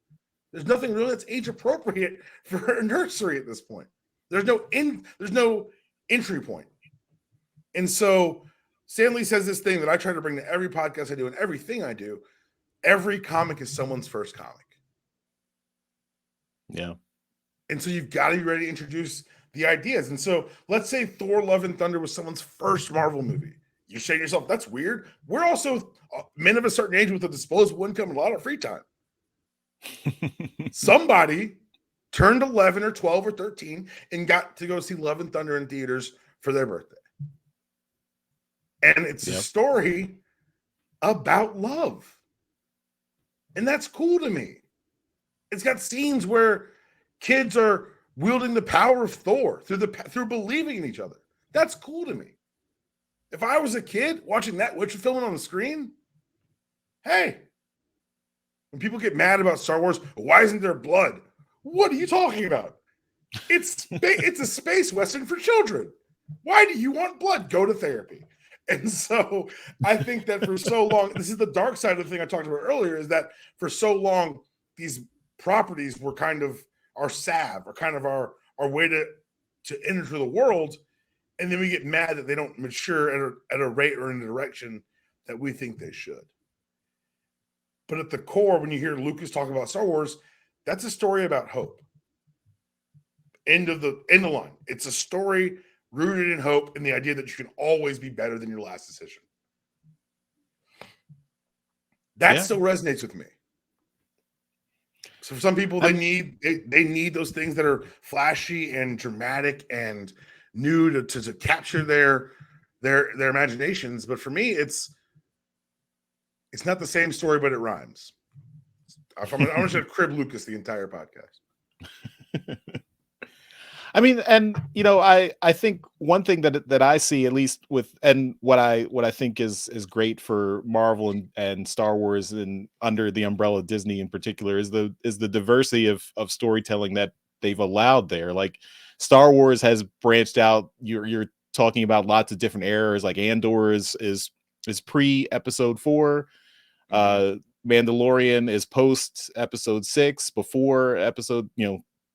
There's nothing really that's age appropriate for a nursery at this point. There's no entry point. And so Stan Lee says this thing that I try to bring to every podcast I do and everything I do. Every comic is someone's first comic. Yeah. And so you've got to be ready to introduce the ideas. And so let's say Thor Love and Thunder was someone's first Marvel movie. You say to yourself, that's weird. We're also men of a certain age with a disposable income and a lot of free time. Somebody turned 11 or 12 or 13 and got to go see Love and Thunder in theaters for their birthday. And it's a story about love. And that's cool to me. It's got scenes where kids are wielding the power of Thor through believing in each other. That's cool to me. If I was a kid watching that Witcher film on the screen, hey, when people get mad about Star Wars, why isn't there blood? What are you talking about? It's a space western for children. Why do you want blood? Go to therapy. And so I think that for so long, this is the dark side of the thing I talked about earlier, is that for so long, these properties were kind of our salve, or kind of our way to enter the world. And then we get mad that they don't mature at a rate or in a direction that we think they should. But at the core, when you hear Lucas talk about Star Wars, that's a story about hope. End of the line. It's a story rooted in hope and the idea that you can always be better than your last decision. That still resonates with me. So for some people, they need those things that are flashy and dramatic and new to capture their imaginations. But for me, it's not the same story, but it rhymes. I'm just going to crib Lucas the entire podcast. I mean, and I think one thing that I see, at least with, and what I think is great for Marvel and Star Wars and under the umbrella of Disney in particular, is the diversity of storytelling that they've allowed there. Like Star Wars has branched out. You're talking about lots of different eras. Like Andor is pre episode 4. Mandalorian is post episode 6, before episode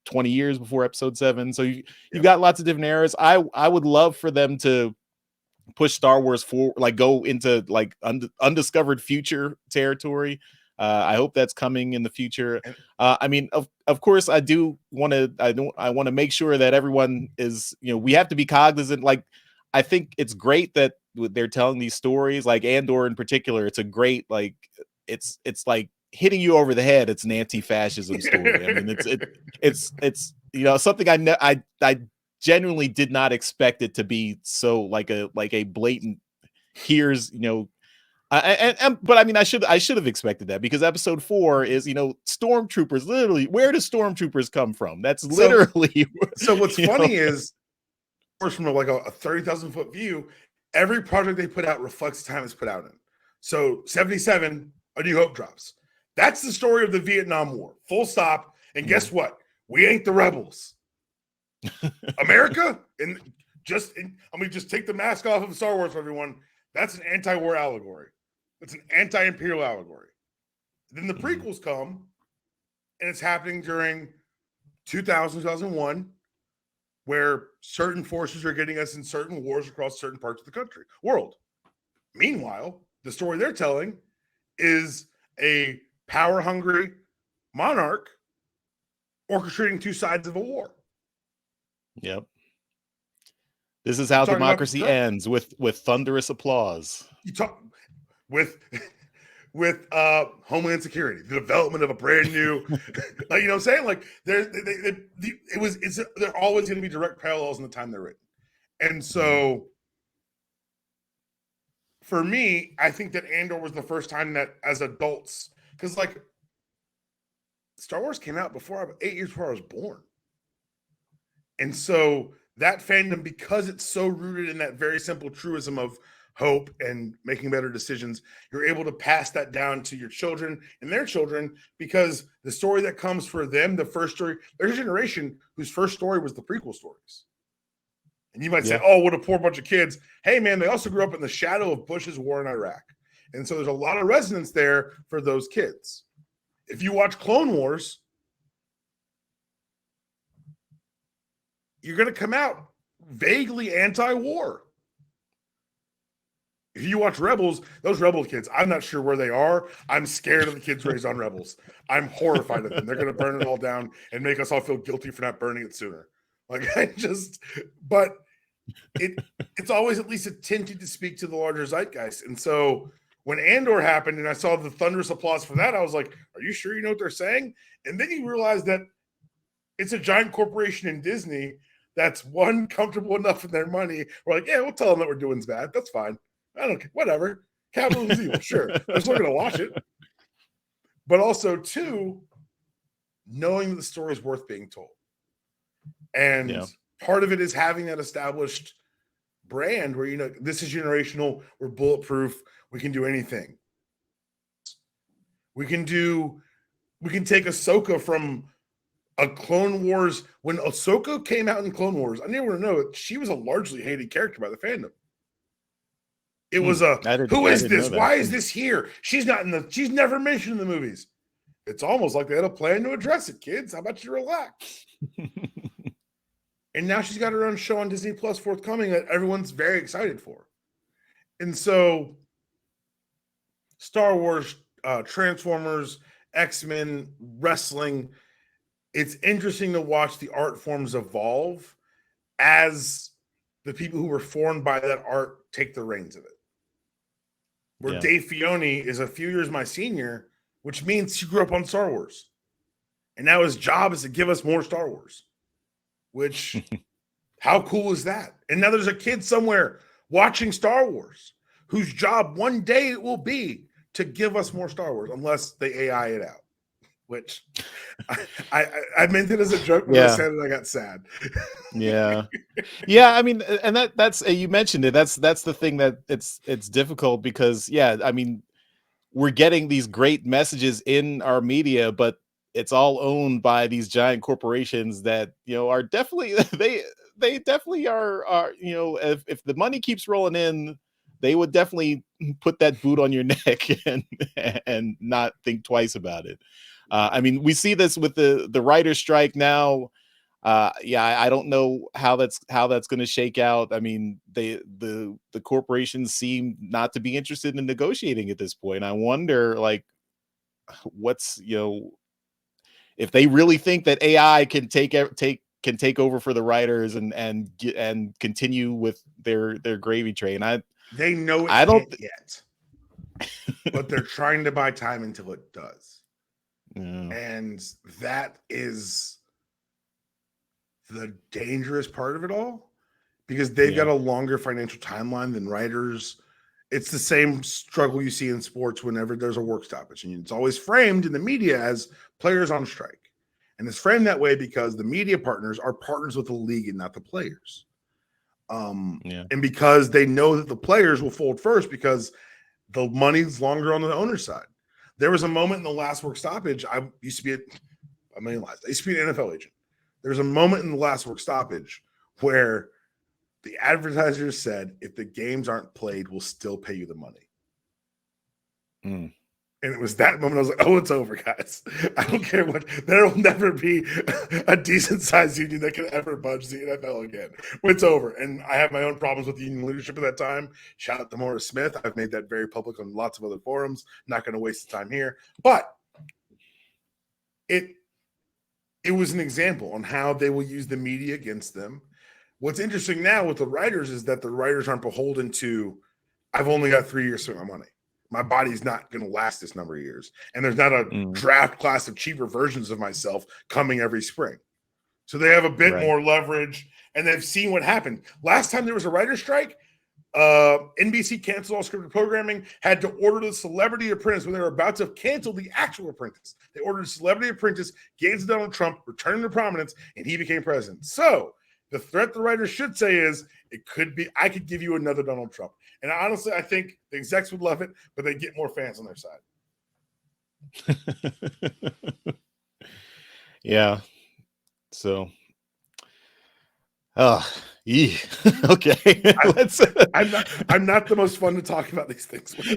20 years before episode 7. So you've got lots of different eras. I would love for them to push Star Wars for, like, go into like undiscovered future territory. I hope that's coming in the future. I mean, of course, I want to make sure that everyone is, we have to be cognizant. Like, I think it's great that they're telling these stories, like Andor in particular. It's a great, like, it's like hitting you over the head. It's an anti-fascism story. I mean, it's something I genuinely did not expect it to be so like a blatant, here's but I mean, I should have expected that, because episode 4 is stormtroopers. Literally, where do stormtroopers come from? That's literally so what's funny is, of course, from a 30,000 foot view, every project they put out reflects the time it's put out in. So 77, A New Hope drops. That's the story of the Vietnam War, full stop. And guess what? We ain't the rebels. America, and just take the mask off of Star Wars for everyone. That's an anti-war allegory. It's an anti-imperial allegory. Then the prequels come, and it's happening during 2000, 2001, where certain forces are getting us in certain wars across certain parts of the world. Meanwhile, the story they're telling is a power-hungry monarch orchestrating two sides of a war. Yep. This is how democracy ends, with thunderous applause. You talk with Homeland Security, the development of a brand new, like, you know what I'm saying? Like they're always going to be direct parallels in the time they're written. And so for me, I think that Andor was the first time that as adults, because like Star Wars came out 8 years before I was born. And so that fandom, because it's so rooted in that very simple truism of hope and making better decisions, you're able to pass that down to your children and their children, because the story that comes for them, the first story, there's a generation whose first story was the prequel stories. And you might say, oh, what a poor bunch of kids. Hey, man, they also grew up in the shadow of Bush's war in Iraq. And so there's a lot of resonance there for those kids. If you watch Clone Wars, you're going to come out vaguely anti-war. If you watch Rebels, those Rebel kids, I'm not sure where they are. I'm scared of the kids raised on Rebels. I'm horrified of them. They're going to burn it all down and make us all feel guilty for not burning it sooner. But it's always at least attempted to speak to the larger zeitgeist. And so when Andor happened and I saw the thunderous applause for that, I was like, are you sure you know what they're saying? And then you realize that it's a giant corporation in Disney that's comfortable enough in their money. We're like, yeah, we'll tell them that we're doing bad. That's fine. I don't care. Whatever. Capitalism's evil. Sure. They're still going to watch it. But also, two, knowing that the story is worth being told. And part of it is having that established brand where, you know, this is generational. We're bulletproof. We can do anything. We can take Ahsoka from a Clone Wars. When Ahsoka came out in Clone Wars, I didn't want to know that she was a largely hated character by the fandom. It was who is this? Why is this here? She's never mentioned in the movies. It's almost like they had a plan to address it, kids. How about you relax? And now she's got her own show on Disney Plus forthcoming that everyone's very excited for. And so Star Wars, Transformers, X-Men, wrestling, it's interesting to watch the art forms evolve as the people who were formed by that art take the reins of it. Where Dave Filoni is a few years my senior, which means he grew up on Star Wars. And now his job is to give us more Star Wars. Which, how cool is that? And now there's a kid somewhere watching Star Wars whose job one day it will be to give us more Star Wars, unless they AI it out. Which I meant it as a joke when I said it, I got sad. I mean, and that's you mentioned it. That's the thing that it's difficult because I mean, we're getting these great messages in our media, but it's all owned by these giant corporations that, you know, are definitely they definitely are you know, if the money keeps rolling in, they would definitely put that boot on your neck and not think twice about it. I mean, we see this with the writer's strike now. I don't know how that's going to shake out. I mean, the corporations seem not to be interested in negotiating at this point. I wonder, like, what's, you know, if they really think that AI can take over for the writers and continue with their gravy train. They know it can't yet, but they're trying to buy time until it does. And that is the dangerous part of it all, because they've got a longer financial timeline than writers. It's the same struggle you see in sports whenever there's a work stoppage, and it's always framed in the media as players on strike. And it's framed that way because the media partners are partners with the league and not the players. And because they know that the players will fold first because the money's longer on the owner's side. There was a moment in the last work stoppage. I used to be a million lies. I used to be an NFL agent. There's a moment in the last work stoppage where the advertisers said, if the games aren't played, we'll still pay you the money. Mm. And it was that moment I was like, oh, it's over, guys. I don't care what. There will never be a decent-sized union that can ever budge the NFL again. It's over. And I have my own problems with the union leadership at that time. Shout out to Morris Smith. I've made that very public on lots of other forums. Not going to waste the time here. But it was an example on how they will use the media against them. What's interesting now with the writers is that the writers aren't beholden to, I've only got 3 years to spend my money. My body's not going to last this number of years. And there's not a draft class of cheaper versions of myself coming every spring. So they have a bit more leverage, and they've seen what happened. Last time there was a writer's strike, NBC canceled all scripted programming, had to order the Celebrity Apprentice when they were about to cancel the actual Apprentice. They ordered Celebrity Apprentice, gave it to Donald Trump, returned to prominence, and he became president. So the threat the writers should say is, it could be, I could give you another Donald Trump. And honestly, I think the execs would love it, but they get more fans on their side. Yeah. So, okay. I'm not the most fun to talk about these things with.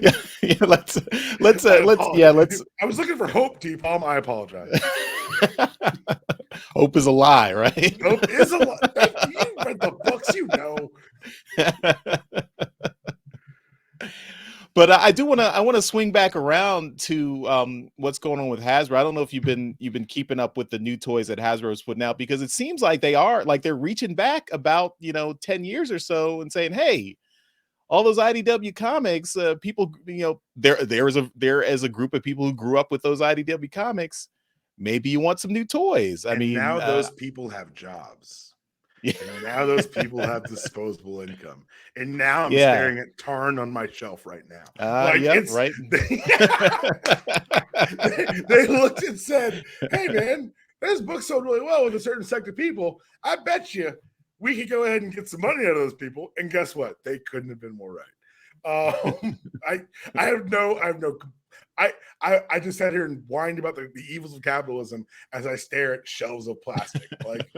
Yeah, let's. I was looking for hope, Dpalm. I apologize. Hope is a lie, right? Hope is a lie. You read the books, you know. But I want to swing back around to what's going on with Hasbro. I don't know if you've been keeping up with the new toys that Hasbro's putting out, because it seems like they're reaching back about 10 years or so and saying, hey, all those IDW comics, people, there as a group of people who grew up with those IDW comics, maybe you want some new toys. I mean, now those people have jobs. Yeah. And now those people have disposable income. And now I'm staring at Tarn on my shelf right now. Right. They looked and said, hey, man, this book sold really well with a certain sect of people. I bet you we could go ahead and get some money out of those people. And guess what? They couldn't have been more right. I just sat here and whined about the evils of capitalism as I stare at shelves of plastic. Like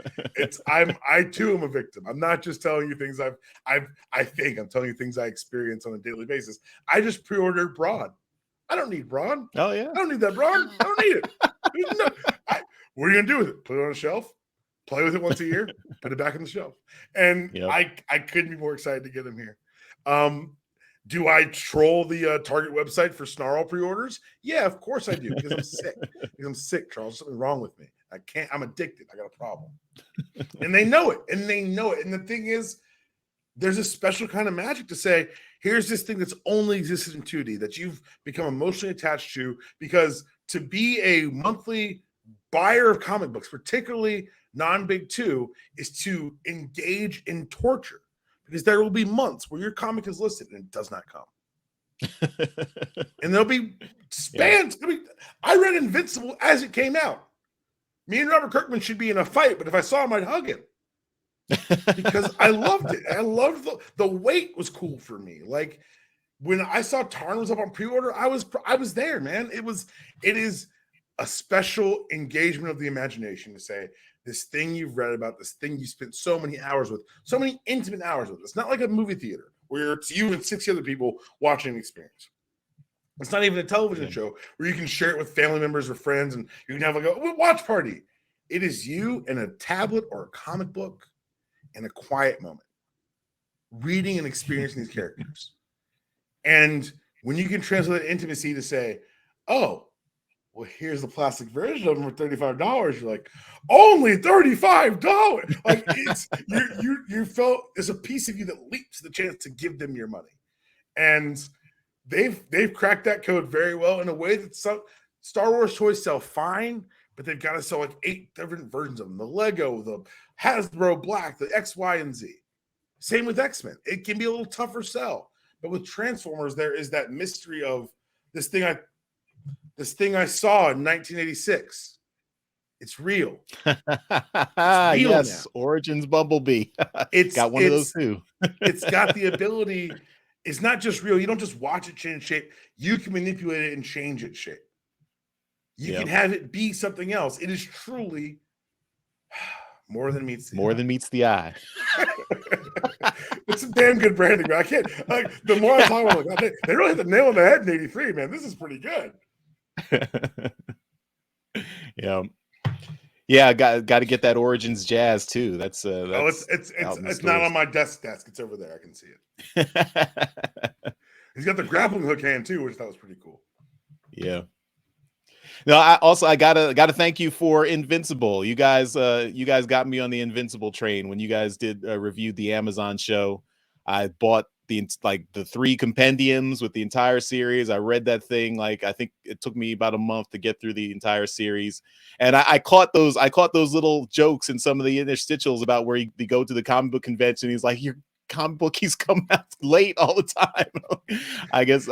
I too am a victim. I'm not just telling you things I'm telling you things I experience on a daily basis. I just pre-ordered Braun. I don't need Braun. Oh yeah. I don't need that Braun. I don't need it. What are you gonna do with it? Put it on a shelf? Play with it once a year? Put it back on the shelf. And I couldn't be more excited to get him here. Do I troll the Target website for Snarl pre-orders? Yeah, of course I do, because I'm sick. I'm sick, Charles. There's something wrong with me. I'm addicted. I got a problem. And they know it. And the thing is, there's a special kind of magic to say, here's this thing that's only existed in 2D that you've become emotionally attached to, because to be a monthly buyer of comic books, particularly non-Big 2, is to engage in torture. Because there will be months where your comic is listed and it does not come. And there'll be spans. Yeah. I read Invincible as it came out. Me and Robert Kirkman should be in a fight, but if I saw him, I'd hug him. Because I loved it. I loved the weight was cool for me. Like when I saw Tarn was up on pre-order, I was there, man. It is a special engagement of the imagination to say, this thing you've read about, this thing you spent so many hours with, so many intimate hours with. It's not like a movie theater where it's you and 60 other people watching an experience. It's not even a television show where you can share it with family members or friends and you can have like a watch party. It is you and a tablet or a comic book in a quiet moment, reading and experiencing these characters. And when you can translate that intimacy to say, oh, well, here's the plastic version of them for $35. You're like, only $35. Like it's you felt there's a piece of you that leaps the chance to give them your money, and they've cracked that code very well in a way that some Star Wars toys sell fine, but they've got to sell like 8 different versions of them: the Lego, the Hasbro Black, the X, Y, and Z. Same with X-Men; it can be a little tougher sell, but with Transformers, there is that mystery of this thing I saw in 1986. It's real. It's real yes, now. Origins Bumblebee. It's got one of those too. It's got the ability. It's not just real. You don't just watch it change shape. You can manipulate it and change its shape. You can have it be something else. It is truly more than meets the eye. It's some damn good branding, man. I can't, like, the more I talk about it, they really hit the nail on the head in 83, man. This is pretty good. Yeah, got to get that Origins jazz too. That's it's not on my desk. It's over there. I can see it. He's got the grappling hook hand too, which I thought was pretty cool. Yeah. No, I gotta thank you for Invincible. You guys got me on the Invincible train when you guys did reviewed the Amazon show. I bought the 3 compendiums with the entire series. I read that thing. Like, I think it took me about a month to get through the entire series. And I caught those little jokes in some of the interstitials about where they go to the comic book convention. He's like, your comic book keeps coming out late all the time. I guess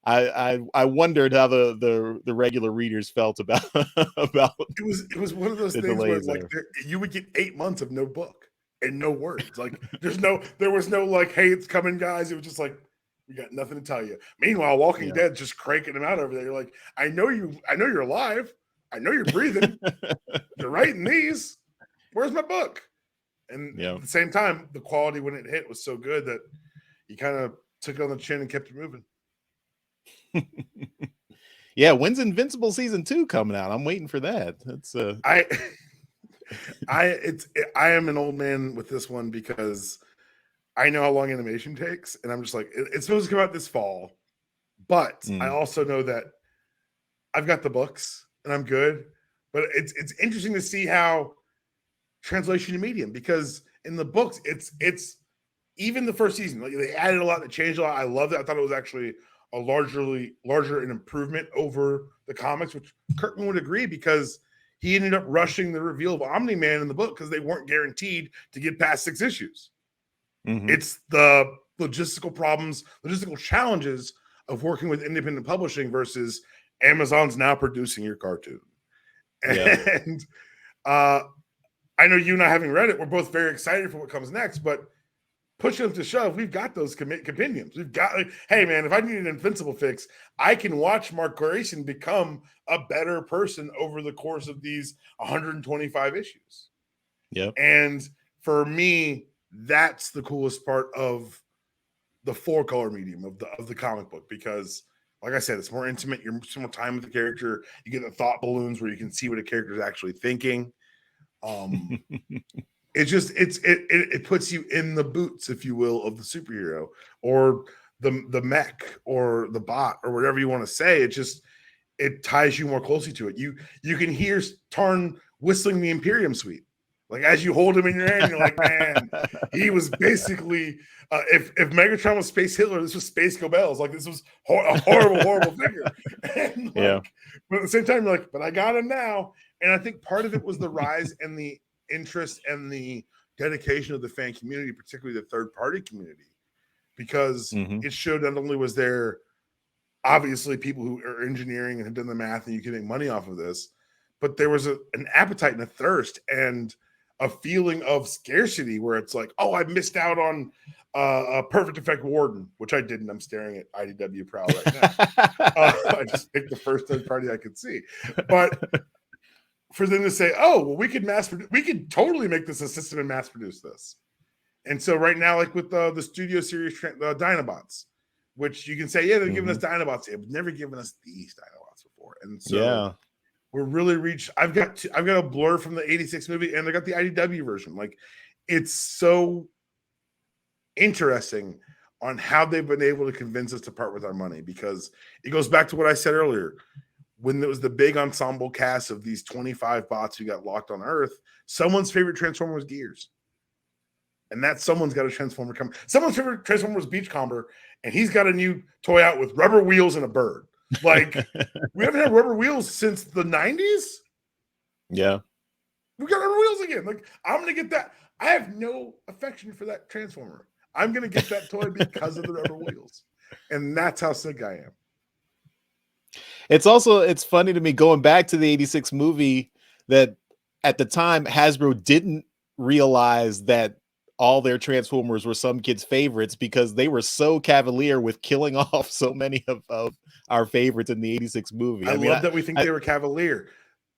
I wondered how the regular readers felt about it was one of those things where, like, you would get 8 months of no book and no words. Like, there was no like, hey, it's coming, guys. It was just like, we got nothing to tell you. Meanwhile, Walking Dead just cranking them out over there. You're like, I know you're alive. I know you're breathing. You're writing these. Where's my book? And at the same time, the quality when it hit was so good that you kind of took it on the chin and kept it moving. Yeah, when's Invincible season 2 coming out? I'm waiting for that. That's I am an old man with this one because I know how long animation takes, and I'm just like, it's supposed to come out this fall, but I also know that I've got the books and I'm good. But it's interesting to see how translation to medium, because in the books, it's even the first season, like, they added a lot, they changed a lot. I loved it. I thought it was actually a larger an improvement over the comics, which Kirkman would agree, because he ended up rushing the reveal of Omni-Man in the book because they weren't guaranteed to get past 6 issues. It's the logistical challenges of working with independent publishing versus Amazon's now producing your cartoon. And I know you and I, having read it, we're both very excited for what comes next, but push them to shove, we've got those compendiums. We've got, like, hey man, if I need an Invincible fix, I can watch Mark Grayson become a better person over the course of these 125 issues. And for me, that's the coolest part of the 4-color medium of the comic book, because, like I said, it's more intimate. You're some more time with the character. You get the thought balloons where you can see what a character is actually thinking. It puts you in the boots, if you will, of the superhero or the mech or the bot or whatever you want to say. It ties you more closely to it. You can hear Tarn whistling the Imperium suite. Like, as you hold him in your hand, you're like, man, he was basically, if Megatron was Space Hitler, this was Space Gobels. Like, this was a horrible figure. And but at the same time, you're like, but I got him now. And I think part of it was the rise and the interest and the dedication of the fan community, particularly the third-party community, because it showed not only was there obviously people who are engineering and have done the math and you can make money off of this, but there was an appetite and a thirst and a feeling of scarcity where it's like, oh, I missed out on a Perfect Effect Warden, which I didn't. I'm staring at IDW Prowl right now. I just picked the first third party I could see. But for them to say, oh, well, we could totally make this a system and mass produce this. And so right now, like with the studio series Dinobots, which you can say, yeah, they're giving us Dinobots. They've never given us these Dinobots before. And so we're really I've got a blur from the 86 movie, and I got the IDW version. Like, it's so interesting on how they've been able to convince us to part with our money, because it goes back to what I said earlier. When there was the big ensemble cast of these 25 bots who got locked on Earth, someone's favorite Transformer was Gears. And that someone's got a Transformer coming. Someone's favorite Transformer was Beachcomber, and he's got a new toy out with rubber wheels and a bird. Like, we haven't had rubber wheels since the 90s. Yeah. We got rubber wheels again. Like, I'm going to get that. I have no affection for that Transformer. I'm going to get that toy because of the rubber wheels. And that's how sick I am. It's funny to me, going back to the 86 movie, that at the time Hasbro didn't realize that all their Transformers were some kids' favorites, because they were so cavalier with killing off so many of our favorites in the '86 movie. I mean, love that we think they were cavalier.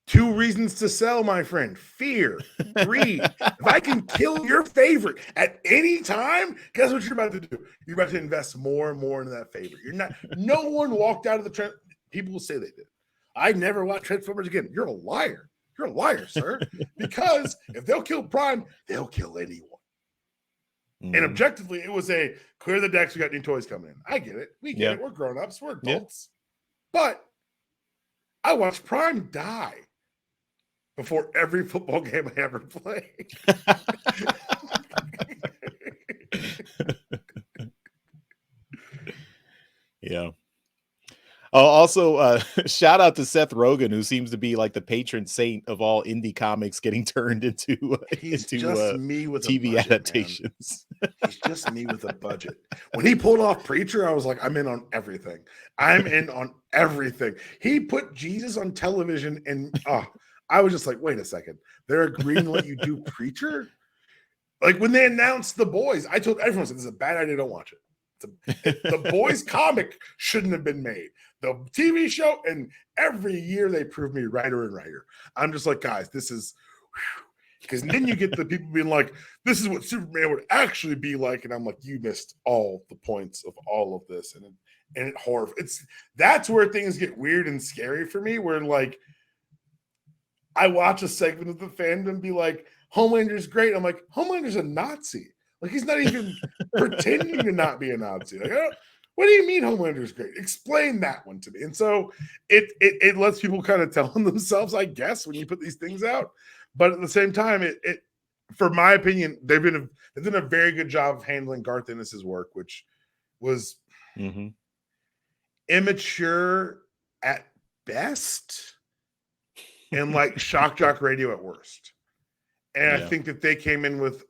2 reasons to sell, my friend: fear, greed. If I can kill your favorite at any time, guess what you're about to do? You're about to invest more and more into that favorite. You're not. No one walked out of the trend. People will say they did. I never watch Transformers again. You're a liar. You're a liar, sir. Because if they'll kill Prime, they'll kill anyone. And objectively, it was a clear the decks. We got new toys coming in. I get it. We get it. We're grown-ups. We're adults. But I watched Prime die before every football game I ever played. Yeah. Oh, also, shout out to Seth Rogen, who seems to be like the patron saint of all indie comics getting turned into me with TV budget, adaptations. He's just me with a budget. When he pulled off Preacher, I was like, I'm in on everything. I'm in on everything. He put Jesus on television, and I was just like, wait a second. They're agreeing to let you do Preacher? Like when they announced The Boys, I told everyone, this is a bad idea, don't watch it. The Boys comic shouldn't have been made. The TV show, and every year they prove me righter and righter. I'm just like, guys, this is, because then you get the people being like, this is what Superman would actually be like, and I'm like, you missed all the points of all of this, and it horror. That's where things get weird and scary for me. Where like, I watch a segment of the fandom be like, Homelander's great. I'm like, Homelander's a Nazi. Like, he's not even pretending to not be a Nazi. Like, what do you mean Homelander's great? Explain that one to me. And so it lets people kind of tell on themselves, I guess, when you put these things out. But at the same time, it for my opinion, they've done a very good job of handling Garth Ennis's work, which was immature at best and like shock jock radio at worst. And I think that they came in with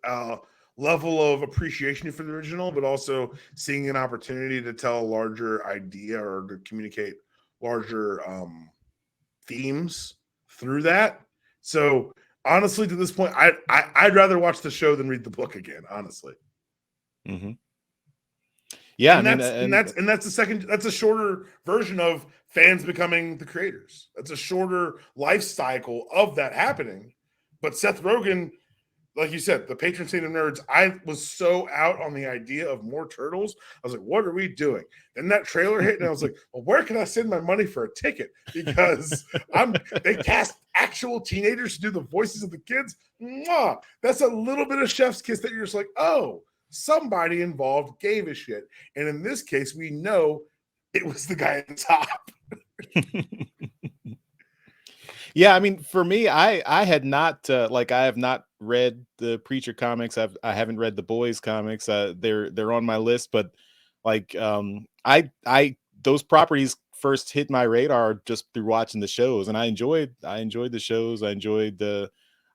level of appreciation for the original, but also seeing an opportunity to tell a larger idea or to communicate larger themes through that. So honestly, to this point, I'd rather watch the show than read the book again, honestly. Yeah, and that's a shorter version of fans becoming the creators. That's a shorter life cycle of that happening. But Seth Rogen, like you said, the patron saint of nerds, I was so out on the idea of more turtles. I was like, what are we doing? Then that trailer hit, and I was like, well, where can I send my money for a ticket? Because they cast actual teenagers to do the voices of the kids. Mwah! That's a little bit of chef's kiss that you're just like, oh, somebody involved gave a shit. And in this case, we know it was the guy at the top. Yeah, I mean, for me, I had not I have not read the Preacher comics. I haven't read the Boys comics. They're on my list, but like I those properties first hit my radar just through watching the shows, and I enjoyed the shows. I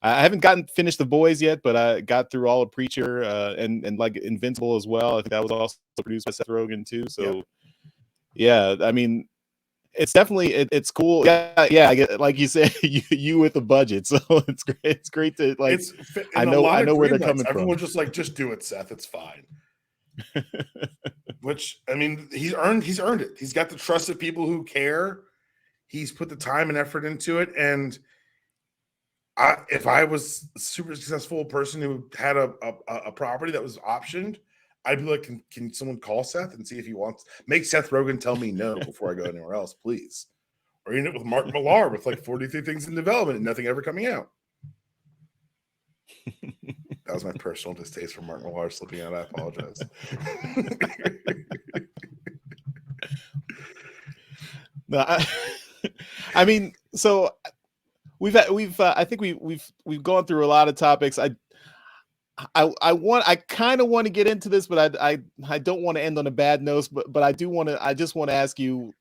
haven't finished the Boys yet, but I got through all of Preacher and like Invincible as well. I think that was also produced by Seth Rogen too. So yeah, I mean, it's definitely it's cool. Yeah. I get, like you said, you with the budget, so it's great. It's great to like. I know where they're coming from. Everyone's just like, just do it, Seth. It's fine. Which, I mean, he's earned it. He's got the trust of people who care. He's put the time and effort into it, and if I was a super successful person who had a property that was optioned, I'd be like, can someone call Seth and see if he wants, make Seth Rogen tell me no before I go anywhere else, please. Or you end up with Mark Millar with like 43 things in development and nothing ever coming out. That was my personal distaste for Mark Millar slipping out. I apologize. No, I mean, so I think we've gone through a lot of topics. I kind of want to get into this, but I don't want to end on a bad note. But I just want to ask you,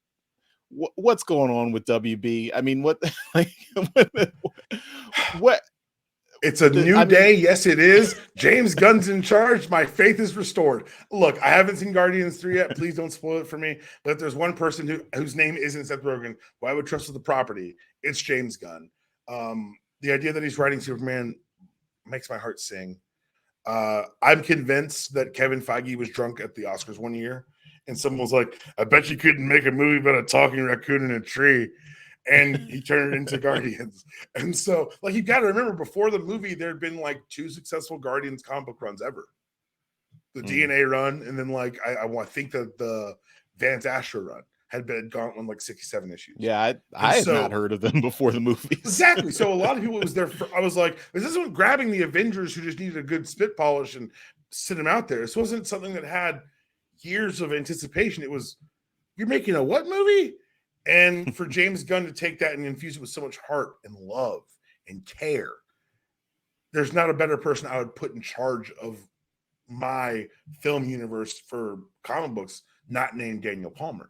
what's going on with WB? I mean, what what? It's a new day. Yes, it is. James Gunn's in charge. My faith is restored. Look, I haven't seen Guardians 3 yet. Please don't spoil it for me. But if there's one person whose name isn't Seth Rogen, who I would trust with the property, it's James Gunn. The idea that he's writing Superman makes my heart sing. I'm convinced that Kevin Feige was drunk at the Oscars one year And someone was like, I bet you couldn't make a movie about a talking raccoon in a tree. And he turned it into Guardians. And so, like, you got to remember, before the movie, there had been like 2 successful Guardians comic book runs ever. The DNA run, and then like I think that the Vance Astra run had gone on like 67 issues. Yeah, I had not heard of them before the movies. Exactly. So a lot of people was there. I was like, this isn't grabbing the Avengers who just needed a good spit polish and sit them out there. This wasn't something that had years of anticipation. It was, you're making a what movie? And for James Gunn to take that and infuse it with so much heart and love and care, there's not a better person I would put in charge of my film universe for comic books, not named Daniel Palmer.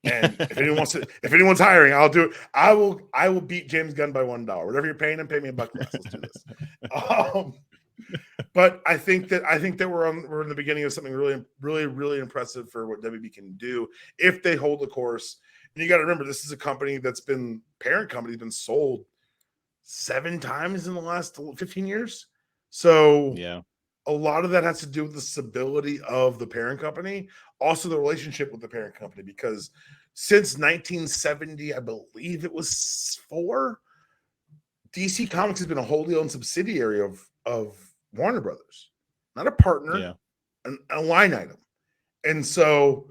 And if anyone's hiring, I'll do it. I will beat James Gunn by $1. Whatever you're paying him, pay me a buck less. Let's do this. But I think that we're in the beginning of something really, really, really impressive for what WB can do if they hold the course. And you got to remember, this is a company parent company's been sold 7 times in the last 15 years. So yeah, a lot of that has to do with the stability of the parent company, also the relationship with the parent company, because since 1970, I believe it was 4, DC Comics has been a wholly owned subsidiary of Warner Brothers, not a partner, a line item. And so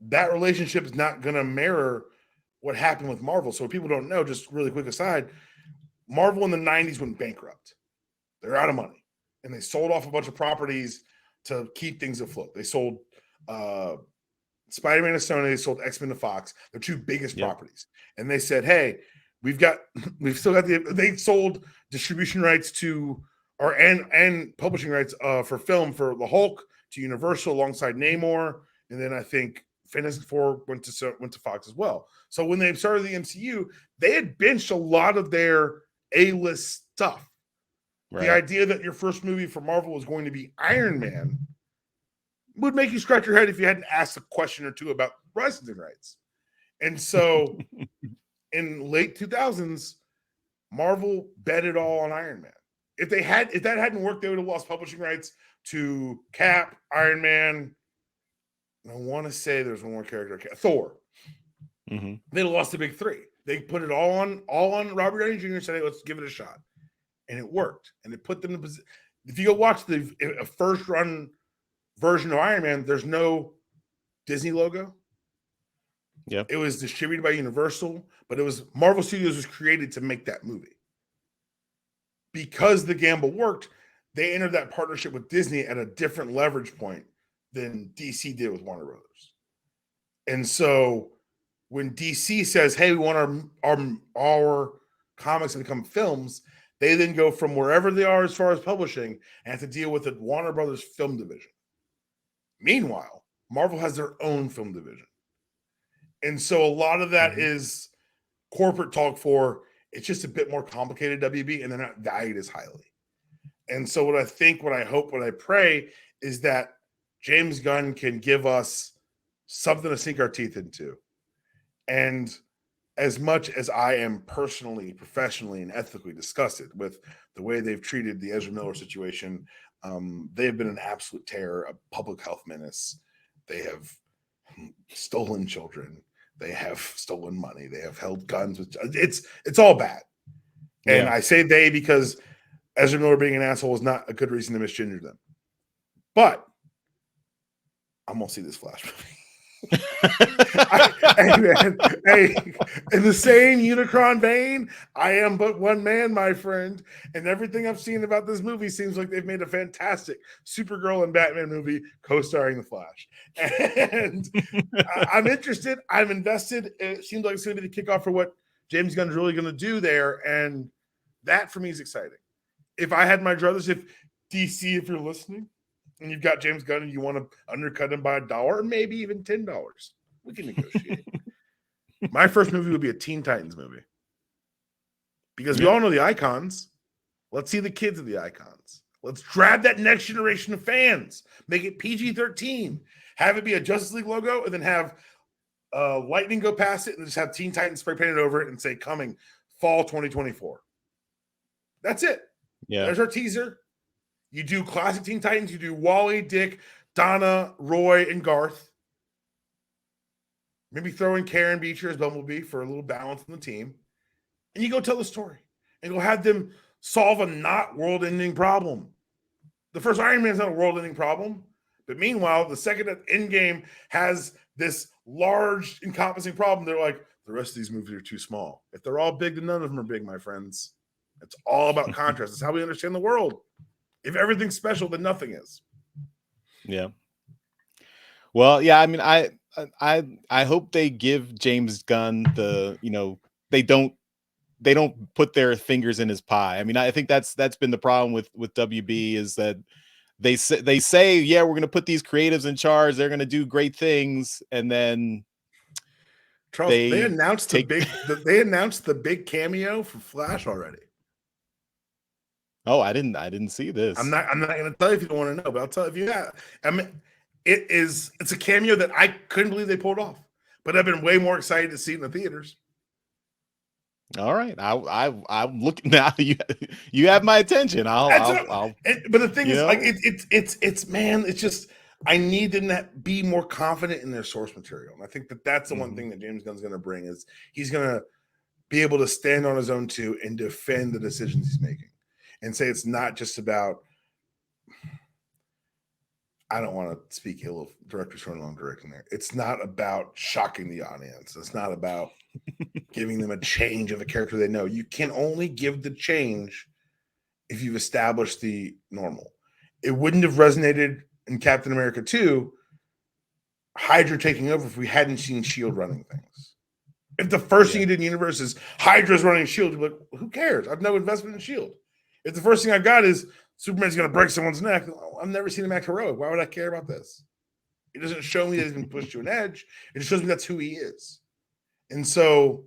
that relationship is not going to mirror what happened with Marvel. So people don't know, just really quick aside, Marvel in the 90s went bankrupt. They're out of money. And they sold off a bunch of properties to keep things afloat. They sold Spider-Man to Sony. They sold X-Men to Fox. Their 2 biggest properties. And they said, hey, we've still got they sold distribution rights to, and publishing rights for film for the Hulk to Universal alongside Namor. And then I think Fantastic Four went to Fox as well. So when they started the MCU, they had benched a lot of their A-list stuff. Right. The idea that your first movie for Marvel was going to be Iron Man would make you scratch your head if you hadn't asked a question or 2 about licensing rights. And so in late 2000s, Marvel bet it all on Iron Man. If that hadn't worked, they would have lost publishing rights to Cap, Iron Man. I want to say there's one more character, Thor. Mm-hmm. They lost the big 3. They put it all on Robert Downey Jr. and said, hey, let's give it a shot. And it worked. And it put them in position. If you go watch the first run version of Iron Man, there's no Disney logo. Yeah. It was distributed by Universal, but Marvel Studios was created to make that movie. Because the gamble worked, they entered that partnership with Disney at a different leverage point than DC did with Warner Brothers. And so when DC says, hey, we want our comics to become films, they then go from wherever they are as far as publishing and have to deal with the Warner Brothers film division. Meanwhile, Marvel has their own film division. And so a lot of that is corporate talk for, it's just a bit more complicated, WB, and they're not valued as highly. And so what I hope, what I pray is that James Gunn can give us something to sink our teeth into. And as much as I am personally, professionally, and ethically disgusted with the way they've treated the Ezra Miller situation, they have been an absolute terror, a public health menace. They have stolen children. They have stolen money. They have held guns. It's all bad. And I say they because Ezra Miller being an asshole is not a good reason to misgender them. But I'm going to see this Flash movie. Hey, in the same Unicron vein, I am but one man, my friend, and everything I've seen about this movie seems like they've made a fantastic Supergirl and Batman movie co-starring the Flash, and I'm interested. I'm invested. It seems like it's going to be the kickoff for what James Gunn's really going to do there, and that for me is exciting. If I had my druthers, if DC, if you're listening, and you've got James Gunn and you want to undercut him by $1 or maybe even $10, we can negotiate. My first movie would be a Teen Titans movie. Because we all know the icons. Let's see the kids of the icons. Let's grab that next generation of fans. Make it PG-13. Have it be a Justice League logo and then have lightning go past it and just have Teen Titans spray painted over it and say coming fall 2024. That's it. Yeah. There's our teaser. You do classic Teen Titans. You do Wally, Dick, Donna, Roy, and Garth. Maybe throw in Karen Beecher as Bumblebee for a little balance in the team. And you go tell the story. And go have them solve a not world-ending problem. The first Iron Man is not a world-ending problem. But meanwhile, the second that Endgame has this large, encompassing problem, they're like, the rest of these movies are too small. If they're all big, then none of them are big, my friends. It's all about contrast. It's how we understand the world. If everything's special, then nothing is. Yeah. Well, yeah, I mean, I hope they give James Gunn the, they don't put their fingers in his pie. I mean, I think that's been the problem with WB is that they say, yeah, we're going to put these creatives in charge. They're going to do great things. And then Charles, they announced the big cameo for Flash already. Oh, I didn't see this. I'm not going to tell you if you don't want to know, but I'll tell you if you have. I mean, it's a cameo that I couldn't believe they pulled off, but I've been way more excited to see it in the theaters. All right, I'm looking now. You have my attention. But the thing is, like, it's just I need them to be more confident in their source material, and I think that's the one thing that James Gunn's going to bring is he's going to be able to stand on his own too and defend the decisions he's making, and say it's not just about. I don't want to speak ill of directors who are long directing there. It's not about shocking the audience. It's not about giving them a change of a character they know. You can only give the change if you've established the normal. It wouldn't have resonated in Captain America 2, Hydra taking over, if we hadn't seen S.H.I.E.L.D. running things. If the first thing you did in the universe is Hydra's running S.H.I.E.L.D., you're like, who cares? I've no investment in S.H.I.E.L.D. If the first thing I got is Superman's going to break someone's neck, I've never seen him act heroic. Why would I care about this? It doesn't show me that he's been pushed to an edge. It just shows me that's who he is. And so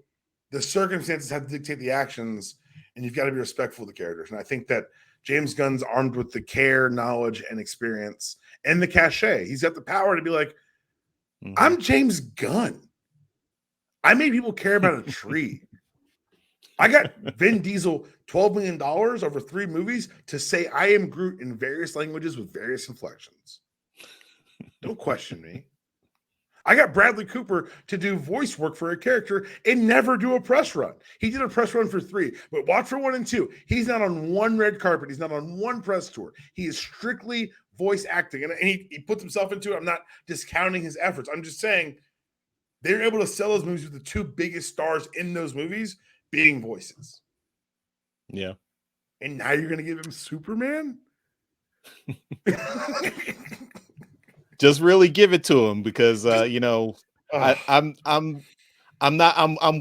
the circumstances have to dictate the actions, and you've got to be respectful of the characters. And I think that James Gunn's armed with the care, knowledge, and experience, and the cachet. He's got the power to be like, I'm James Gunn. I made people care about a tree. I got Vin Diesel $12 million over 3 movies to say I am Groot in various languages with various inflections. Don't question me. I got Bradley Cooper to do voice work for a character and never do a press run. He did a press run for 3, but watch for 1 and 2. He's not on one red carpet. He's not on one press tour. He is strictly voice acting, and he puts himself into it. I'm not discounting his efforts. I'm just saying they're able to sell those movies with the 2 biggest stars in those movies being voices. Yeah. And now you're going to give him Superman? Just really give it to him because I'm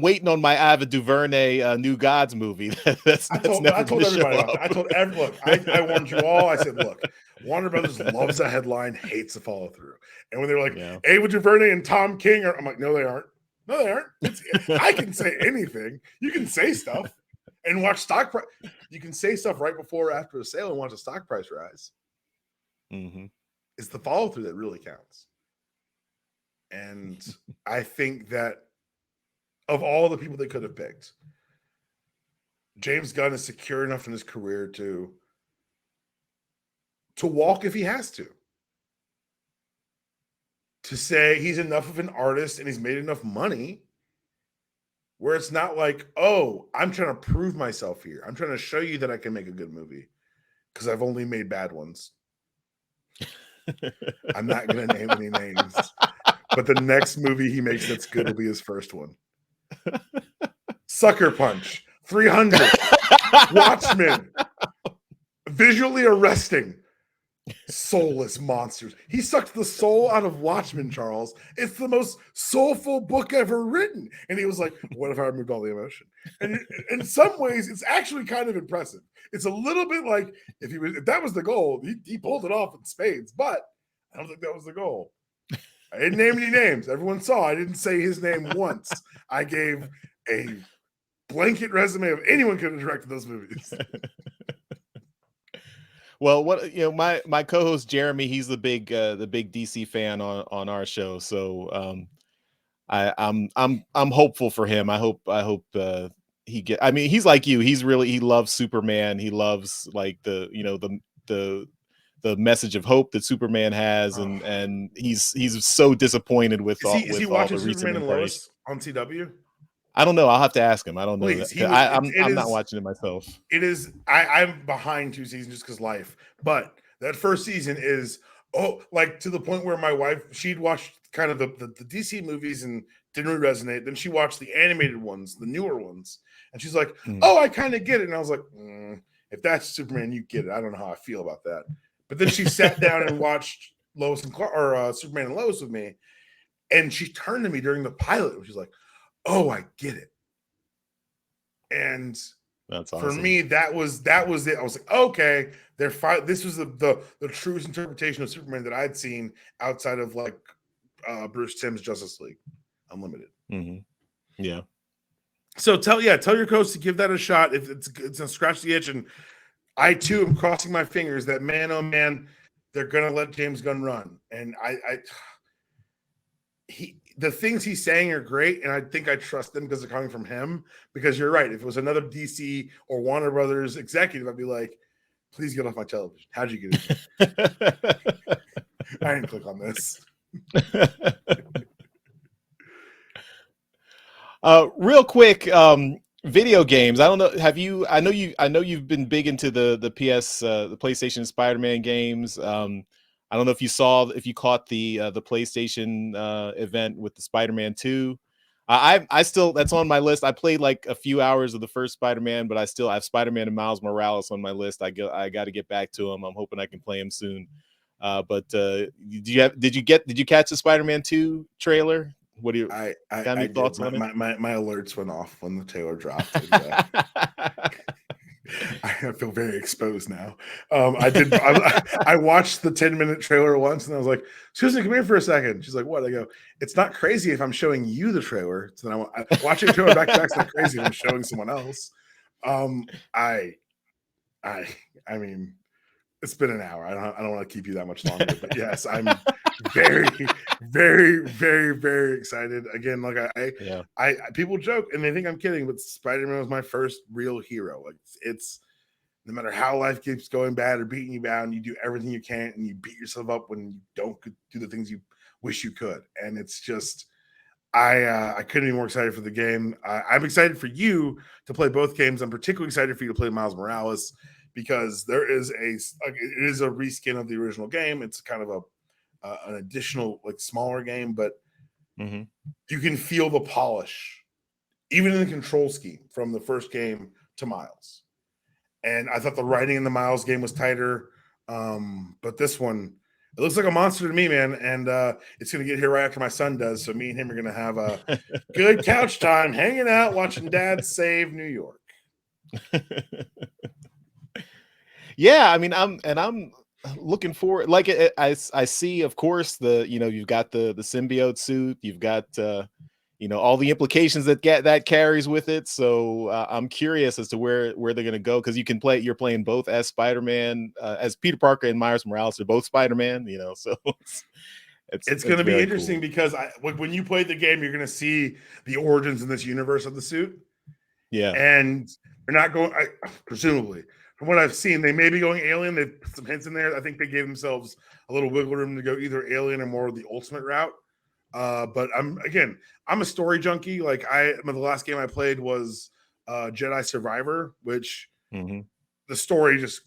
waiting on my Ava DuVernay New Gods movie. I told everyone. Look, I warned you all. I said, look, Warner Brothers loves a headline, hates the follow through. And when they're like, Ava DuVernay and Tom King I'm like, no, they aren't. No, they aren't. I can say anything. You can say stuff and watch stock price. You can say stuff right before or after a sale and watch the stock price rise. It's the follow through that really counts. And I think that of all the people they could have picked, James Gunn is secure enough in his career to walk if he has to say he's enough of an artist and he's made enough money where it's not like, oh, I'm trying to prove myself here. I'm trying to show you that I can make a good movie because I've only made bad ones. I'm not going to name any names, but the next movie he makes that's good will be his first one. Sucker Punch, 300, Watchmen, visually arresting, soulless monsters. He sucked the soul out of Watchmen, Charles. It's the most soulful book ever written. And he was like, what if I removed all the emotion? And in some ways, it's actually kind of impressive. It's a little bit like if that was the goal, he pulled it off in spades, but I don't think that was the goal. I didn't name any names. Everyone saw I didn't say his name once. I gave a blanket resume of anyone could have directed those movies. Well, my co-host Jeremy, he's the big DC fan on our show, so I'm hopeful for him. I hope I mean, he's like you. He loves Superman. He loves like the the message of hope that Superman has, and he's so disappointed with is he all watching the recent Superman and incarnations. Lois on CW? I don't know. I'll have to ask him. I don't know Please, that. he was. I'm not watching it myself. It is. I'm behind 2 seasons just because life. But that first season is like to the point where my wife, she'd watched kind of the DC movies and didn't really resonate. Then she watched the animated ones, the newer ones, and she's like, "Oh, I kind of get it." And I was like, "If that's Superman, you get it." I don't know how I feel about that. But then she sat down and watched Lois and Clark, or Superman and Lois with me, and she turned to me during the pilot, and she's like, "Oh, I get it." And that's awesome. For me, that was it. I was like, okay, this was the truest interpretation of Superman that I'd seen outside of like Bruce Timm's Justice League Unlimited. Mm-hmm. Yeah. So tell your coach to give that a shot. If it's a scratch the itch, and I too am crossing my fingers that man, oh man, they're gonna let James Gunn run, and the things he's saying are great, and I think I trust them because they're coming from him. Because you're right. If it was another DC or Warner Brothers executive, I'd be like, please get off my television. How'd you get it? I didn't click on this. Real quick, video games. I don't know. I know you've been big into the PS, the PlayStation Spider-Man games. I don't know if you caught the PlayStation event with the Spider-Man 2. I still, that's on my list. I played like a few hours of the first Spider-Man, but I have Spider-Man and Miles Morales on my list. I got to get back to him. I'm hoping I can play him soon. But did you catch the Spider-Man 2 trailer? What do you got any thoughts on it? My alerts went off when the trailer dropped. And, I feel very exposed now. I watched the 10-minute trailer once, and I was like, "Susan, come here for a second." She's like, "What?" I go, "It's not crazy if I'm showing you the trailer. So then watching the trailer back to back's not crazy if I'm showing someone else." I mean, it's been an hour. I don't want to keep you that much longer, but yes, I'm very, very, very, very excited. Again, like I people joke and they think I'm kidding, but Spider-Man was my first real hero. Like it's no matter how life keeps going bad or beating you down, you do everything you can and you beat yourself up when you don't do the things you wish you could. And it's just I couldn't be more excited for the game. I'm excited for you to play both games. I'm particularly excited for you to play Miles Morales, because it is a reskin of the original game. It's kind of an additional, like, smaller game, but you can feel the polish, even in the control scheme, from the first game to Miles. And I thought the writing in the Miles game was tighter, but this one, it looks like a monster to me, man. And it's going to get here right after my son does. So me and him are going to have a good couch time, hanging out, watching Dad save New York. Yeah, I mean, I'm looking forward. Like I see, of course, you've got the symbiote suit, you've got all the implications that carries with it. So I'm curious as to where they're going to go, because you're playing both as Spider-Man, as Peter Parker and Miles Morales. They're both Spider-Man, so it's going to be interesting cool. because when you play the game, you're going to see the origins in this universe of the suit. Yeah, and they're not going. Presumably, from what I've seen, they may be going alien. They've put some hints in there. I think they gave themselves a little wiggle room to go either alien or more of the ultimate route. But I'm a story junkie. Like the last game I played was Jedi Survivor, which the story just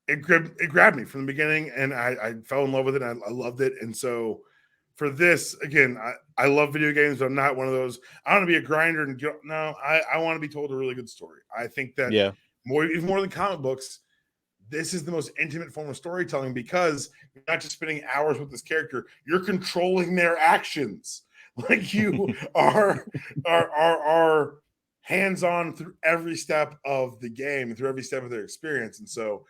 it grabbed me from the beginning, and I fell in love with it. And I loved it, and so for this, again, I love video games, but I'm not one of those. I want to be a grinder and I want to be told a really good story. I think that even more than comic books, this is the most intimate form of storytelling, because you're not just spending hours with this character, you're controlling their actions. Like you are hands-on through every step of the game, through every step of their experience. And so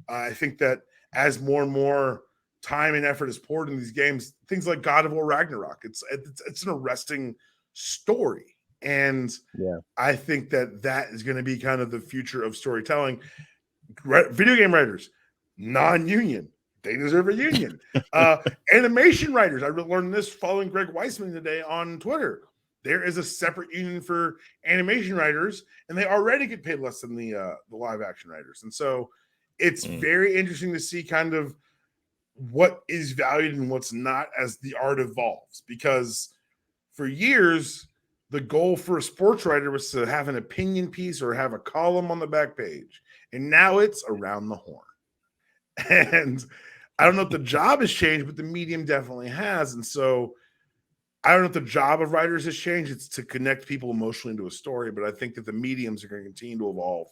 I think that as more and more time and effort is poured in these games, things like God of War Ragnarok, it's an arresting story. And I think that is going to be kind of the future of storytelling. Video game writers, non-union, they deserve a union. Animation writers, I learned this following Greg Weisman today on Twitter. There is a separate union for animation writers, and they already get paid less than the live action writers. And so it's very interesting to see kind of what is valued and what's not as the art evolves, because for years the goal for a sports writer was to have an opinion piece or have a column on the back page, and now it's around the horn. And I don't know if the job has changed, but the medium definitely has. And so I don't know if the job of writers has changed. It's to connect people emotionally into a story, but I think that the mediums are going to continue to evolve.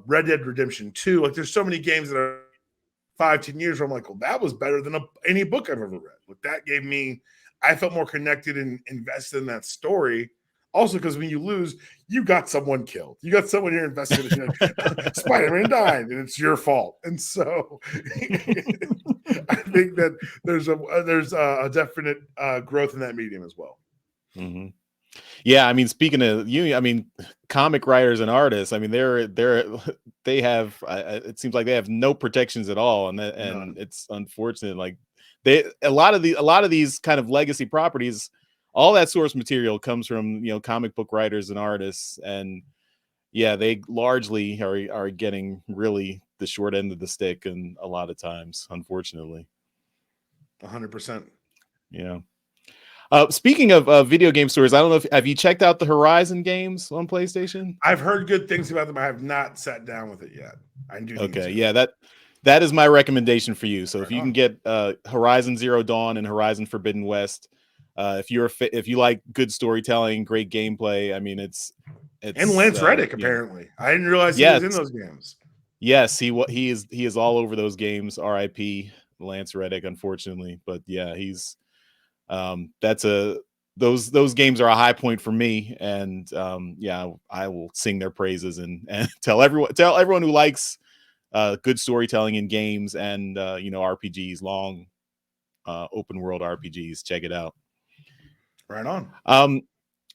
Red Dead Redemption 2, like there's so many games that are 5-10 years where I'm like, well, that was better than any book I've ever read. Like that gave me, I felt more connected and invested in that story. Also, because when you lose, you got someone killed. You got someone you're invested in. Like, Spider-Man died, and it's your fault. And so, I think that there's a definite growth in that medium as well. Mm-hmm. Yeah, I mean, speaking of you, I mean, comic writers and artists, I mean, they have. It seems like they have no protections at all, and it's unfortunate. Like a lot of these kind of legacy properties, all that source material comes from comic book writers and artists, and yeah, they largely are getting really the short end of the stick, and a lot of times, unfortunately. 100%. Yeah. Speaking of video game stores, I don't know have you checked out the Horizon games on PlayStation? I've heard good things about them. I have not sat down with it yet. I do. Okay, yeah, that is my recommendation for you. So if you can get Horizon Zero Dawn and Horizon Forbidden West, if you like good storytelling, great gameplay, I mean it's and Lance Reddick apparently. I didn't realize he was in those games. Yes, he is all over those games. R.I.P. Lance Reddick, unfortunately, but yeah, he's. Those games are a high point for me, and yeah, I will sing their praises and tell everyone who likes good storytelling in games and RPGs, long open world RPGs, check it out. Right on.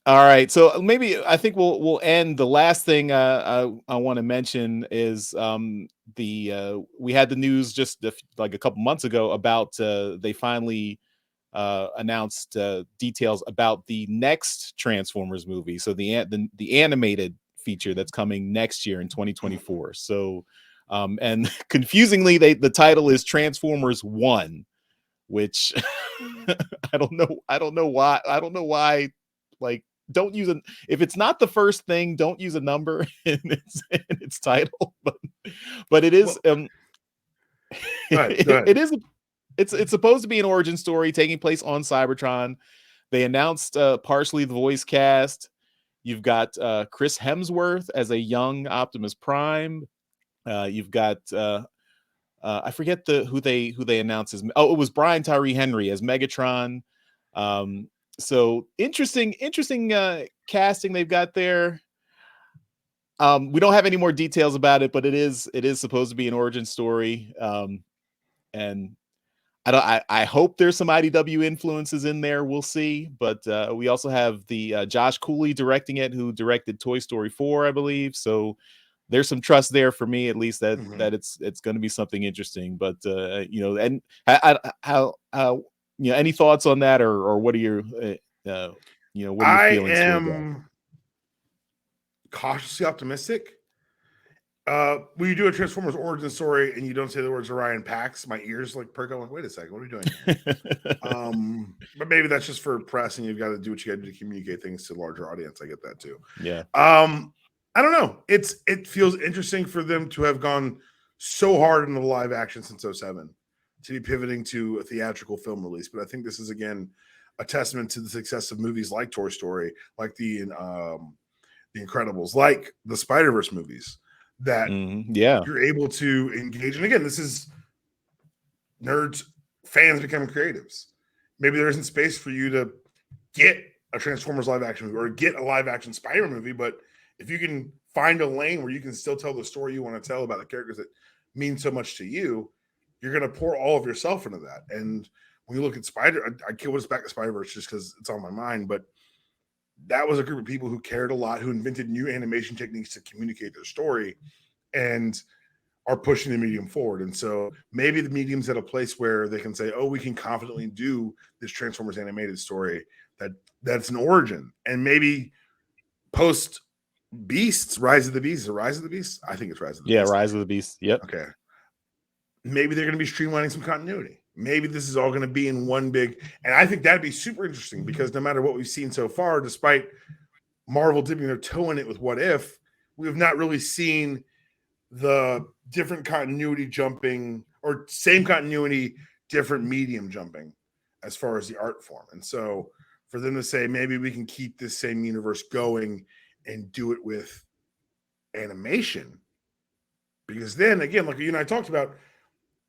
All right, so maybe I think we'll end. The last thing I want to mention is we had the news just like a couple months ago about they finally announced details about the next Transformers movie. So the animated feature that's coming next year in 2024. So and confusingly, the title is Transformers 1, which I don't know why. Like, don't use if it's not the first thing, don't use a number in its title. But it is go ahead. It is. It's supposed to be an origin story taking place on Cybertron. They announced partially the voice cast. You've got Chris Hemsworth as a young Optimus Prime. You've got I forget who they announced as. Oh, it was Brian Tyree Henry as Megatron. So interesting casting they've got there. We don't have any more details about it, but it is supposed to be an origin story. And I hope there's some IDW influences in there. We'll see. But we also have the Josh Cooley directing it, who directed Toy Story 4, I believe. So there's some trust there for me, at least, that it's going to be something interesting. But and how any thoughts on that, or what are your what are your feelings? I am cautiously optimistic. When you do a Transformers origin story and you don't say the words Orion Pax, my ears like perk up. Like, wait a second, what are we doing here? But maybe that's just for press, and you've got to do what you got to do to communicate things to a larger audience. I get that too. Yeah. I don't know. It feels interesting for them to have gone so hard into the live action since 2007 to be pivoting to a theatrical film release. But I think this is again a testament to the success of movies like Toy Story, like the Incredibles, like the Spider-Verse movies. That you're able to engage. And again, this is nerds, fans becoming creatives. Maybe there isn't space for you to get a Transformers live action movie or get a live action Spider movie, but if you can find a lane where you can still tell the story you want to tell about the characters that mean so much to you, you're going to pour all of yourself into that. And when you look at I can't us back to Spider-Verse just because it's on my mind, but that was a group of people who cared a lot, who invented new animation techniques to communicate their story and are pushing the medium forward. And so maybe the medium's at a place where they can say, oh, we can confidently do this Transformers animated story that's an origin. And maybe post Beasts, Rise of the Beasts, Rise of the Beasts. I think it's Rise of the Yeah, Beasts. Rise of the Beast. Yep. Okay. Maybe they're going to be streamlining some continuity. Maybe this is all going to be in one big, and I think that'd be super interesting because no matter what we've seen so far, despite Marvel dipping their toe in it with What If, we have not really seen the different continuity jumping or same continuity, different medium jumping as far as the art form. And so for them to say, maybe we can keep this same universe going and do it with animation, because then again, like you and I talked about,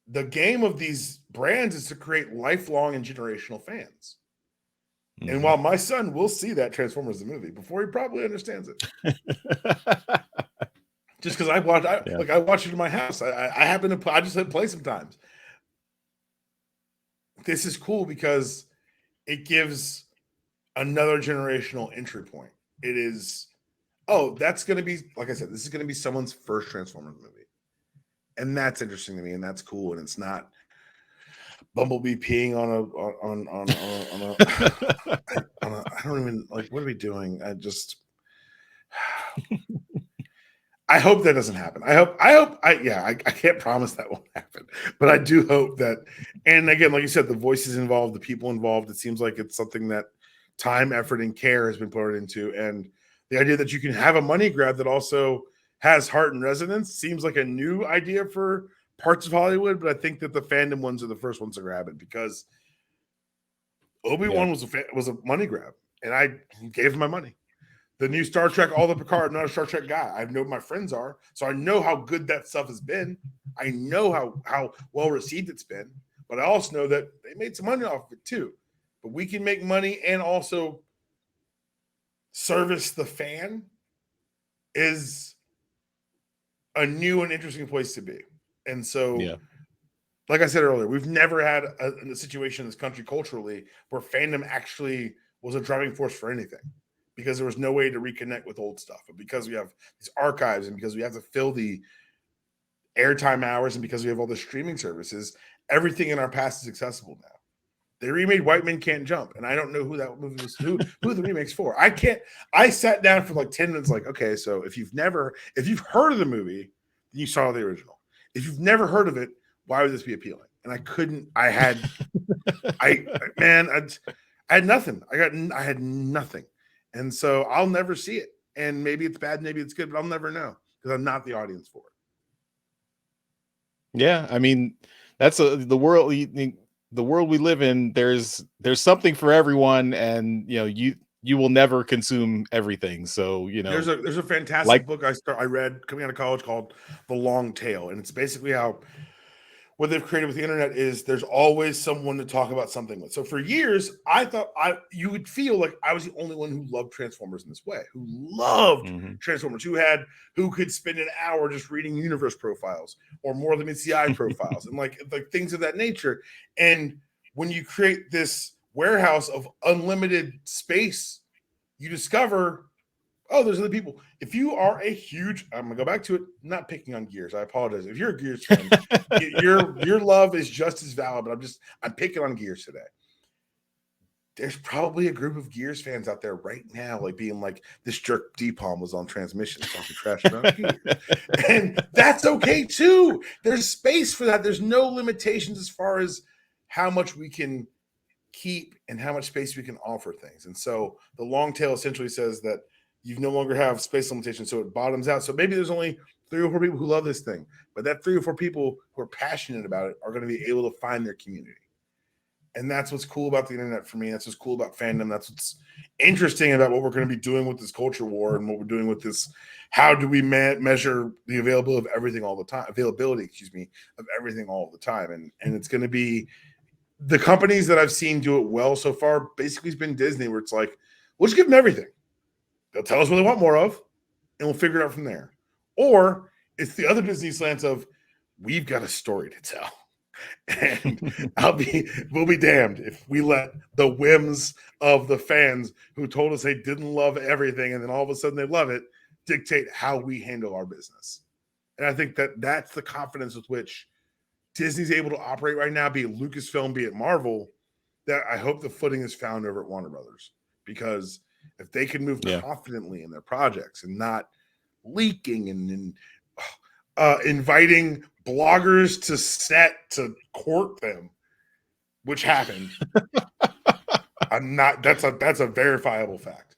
the game of these brands is to create lifelong and generational fans. And while my son will see that Transformers the movie before he probably understands it, just because I watch it in my house. I happen to I just play sometimes. This is cool because it gives another generational entry point. It is, that's going to be, like I said, this is going to be someone's first Transformers movie, and that's interesting to me, and that's cool. And it's not Bumblebee peeing on a I don't even like, what are we doing? I hope that doesn't happen. I can't promise that won't happen, but I do hope that. And again, like you said, the voices involved, the people involved, it seems like it's something that time, effort, and care has been put into. And the idea that you can have a money grab that also has heart and resonance seems like a new idea for parts of Hollywood, but I think that the fandom ones are the first ones to grab it, because Obi-Wan was a money grab, and I gave him my money. The new Star Trek, all the Picard, I'm not a Star Trek guy. I know my friends are, so I know how good that stuff has been. I know how well received it's been, but I also know that they made some money off of it too. But we can make money and also service the fan is a new and interesting place to be. And so, like I said earlier, we've never had a situation in this country culturally where fandom actually was a driving force for anything, because there was no way to reconnect with old stuff. But because we have these archives, and because we have to fill the airtime hours, and because we have all the streaming services, everything in our past is accessible now. They remade White Men Can't Jump, and I don't know who that movie was, who the remake's for. I sat down for like 10 minutes like, okay, so if you've heard of the movie, then you saw the original. If you've never heard of it, why would this be appealing? And I had nothing. I had nothing. And so I'll never see it. And maybe it's bad, maybe it's good, but I'll never know because I'm not the audience for it. Yeah, I mean, that's the world. The world we live in. There's something for everyone, and you will never consume everything. So there's a fantastic book I read coming out of college called The Long Tail, and it's basically how what they've created with the internet is there's always someone to talk about something with. So for years, I thought you would feel like I was the only one who loved Transformers in this way, who loved Transformers, who could spend an hour just reading universe profiles or more than CI profiles and like things of that nature. And when you create this warehouse of unlimited space, you discover, there's other people. If you are a huge, I'm gonna go back to it, not picking on Gears. I apologize. If you're a Gears fan, your love is just as valid, but I'm picking on Gears today. There's probably a group of Gears fans out there right now, like being like, this jerk Dpalm was on transmission talking trash about Gears. And that's okay too. There's space for that. There's no limitations as far as how much we can keep and how much space we can offer things. And so the long tail essentially says that you no longer have space limitations, so it bottoms out. So maybe there's only 3 or 4 people who love this thing, but that 3 or 4 people who are passionate about it are going to be able to find their community. And that's what's cool about the internet for me. That's what's cool about fandom. That's what's interesting about what we're going to be doing with this culture war and what we're doing with this. How do we measure the availability of everything all the time? Availability, of everything all the time. And it's going to be the companies that I've seen do it well so far. Basically, it's been Disney, where it's like, we'll just give them everything. They'll tell us what they want more of, and we'll figure it out from there. Or it's the other Disney slants of, we've got a story to tell. And we'll be damned if we let the whims of the fans who told us they didn't love everything and then all of a sudden they love it dictate how we handle our business. And I think that that's the confidence with which Disney's able to operate right now, be it Lucasfilm, be it Marvel, that I hope the footing is found over at Warner Brothers. Because If they can move confidently in their projects and not leaking and inviting bloggers to set to court them, which happened. That's a verifiable fact.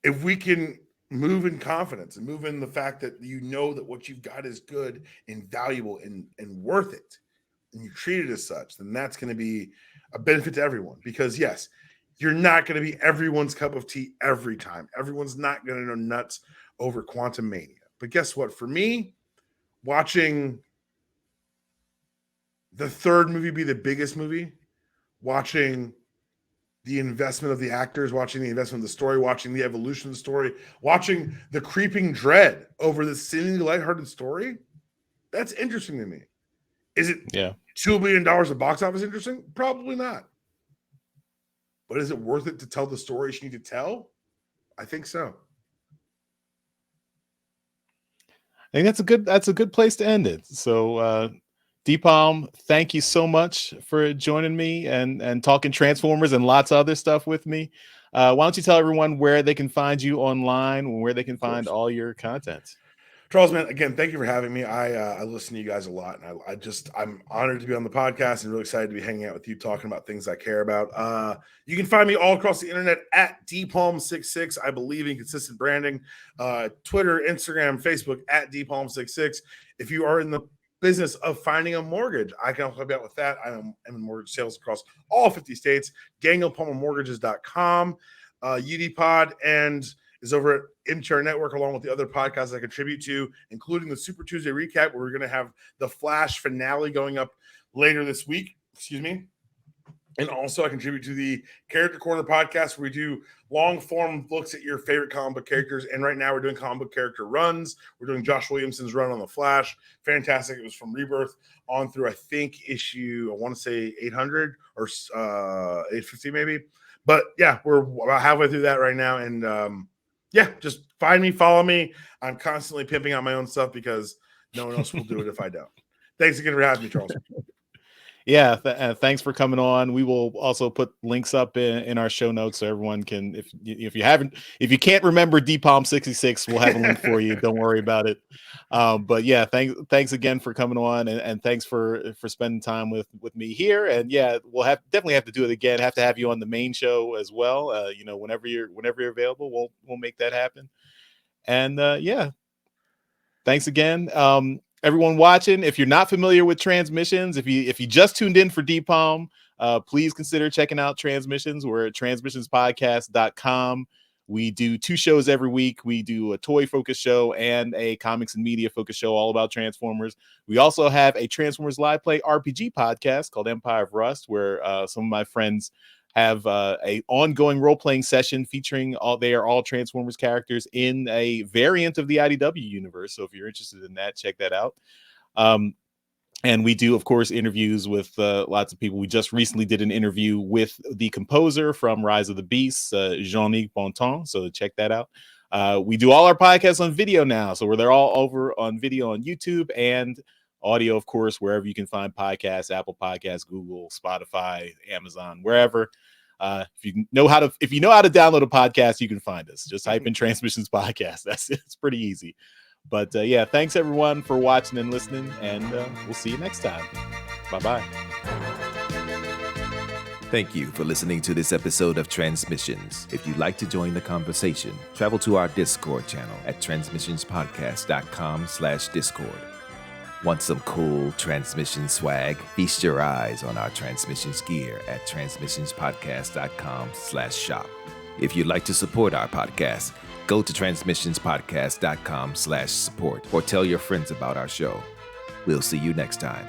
If we can move in confidence and move in the fact that you know that what you've got is good and valuable and worth it, and you treat it as such, then that's going to be a benefit to everyone. Because yes, you're not going to be everyone's cup of tea every time. Everyone's not going to go nuts over Quantum Mania. But guess what? For me, watching the third movie be the biggest movie, watching the investment of the actors, watching the investment of the story, watching the evolution of the story, watching the creeping dread over the seemingly lighthearted story, that's interesting to me. Is it $2 billion of box office interesting? Probably not. But is it worth it to tell the stories you need to tell? I think so. I think that's a good place to end it. So Dpalm, thank you so much for joining me and talking Transformers and lots of other stuff with me. Why don't you tell everyone where they can find you online and where they can find all your content? Charles, man, again, thank you for having me. I listen to you guys a lot, and I'm honored to be on the podcast and really excited to be hanging out with you, talking about things I care about. You can find me all across the internet at Dpalm66. I believe in consistent branding. Twitter, Instagram, Facebook at Dpalm66. If you are in the business of finding a mortgage, I can also help you out with that. I'm in mortgage sales across all 50 states. DanielPalmerMortgages.com, UDPod, and is over at MTR Network, along with the other podcasts I contribute to, including the Super Tuesday recap, where we're going to have the Flash finale going up later this week. Excuse me. And also I contribute to the Character Corner podcast, where we do long-form looks at your favorite comic book characters. And right now we're doing comic book character runs. We're doing Josh Williamson's run on the Flash. Fantastic. It was from Rebirth on through, I think, issue, I want to say 800 or 850 maybe. But yeah, we're about halfway through that right now. And just find me, follow me. I'm constantly pimping out my own stuff because no one else will do it if I don't. Thanks again for having me, Charles. Thanks for coming on. We will also put links up in our show notes so everyone can, if you can't remember Dpalm 66, we'll have a link for you. Don't worry about it. But yeah, thanks again for coming on, and thanks for spending time with me here. And yeah, we'll definitely have to do it again. Have to have you on the main show as well. Whenever you're available, we'll make that happen. And thanks again. Everyone watching, if you're not familiar with Transmissions, if you just tuned in for Dpalm, please consider checking out Transmissions. We're at transmissionspodcast.com. We do 2 shows every week. We do a toy focus show and a comics and media focus show all about Transformers. We also have a Transformers live play RPG podcast called Empire of Rust, where some of my friends have a ongoing role-playing session featuring they are all Transformers characters in a variant of the IDW universe. So if you're interested in that, check that out. And we do, of course, interviews with lots of people. We just recently did an interview with the composer from Rise of the Beasts, Jean-Nic Bontemps. So check that out. We do all our podcasts on video now. So they're all over on video on YouTube, and audio, of course, wherever you can find podcasts, Apple Podcasts, Google, Spotify, Amazon, wherever. If you know how to download a podcast, you can find us. Just type in Transmissions Podcast. It's pretty easy. But thanks everyone for watching and listening, and we'll see you next time. Bye-bye. Thank you for listening to this episode of Transmissions. If you'd like to join the conversation, travel to our Discord channel at transmissionspodcast.com/Discord. Want some cool transmission swag? Feast your eyes on our transmissions gear at transmissionspodcast.com/shop. If you'd like to support our podcast, go to transmissionspodcast.com/support or tell your friends about our show. We'll see you next time.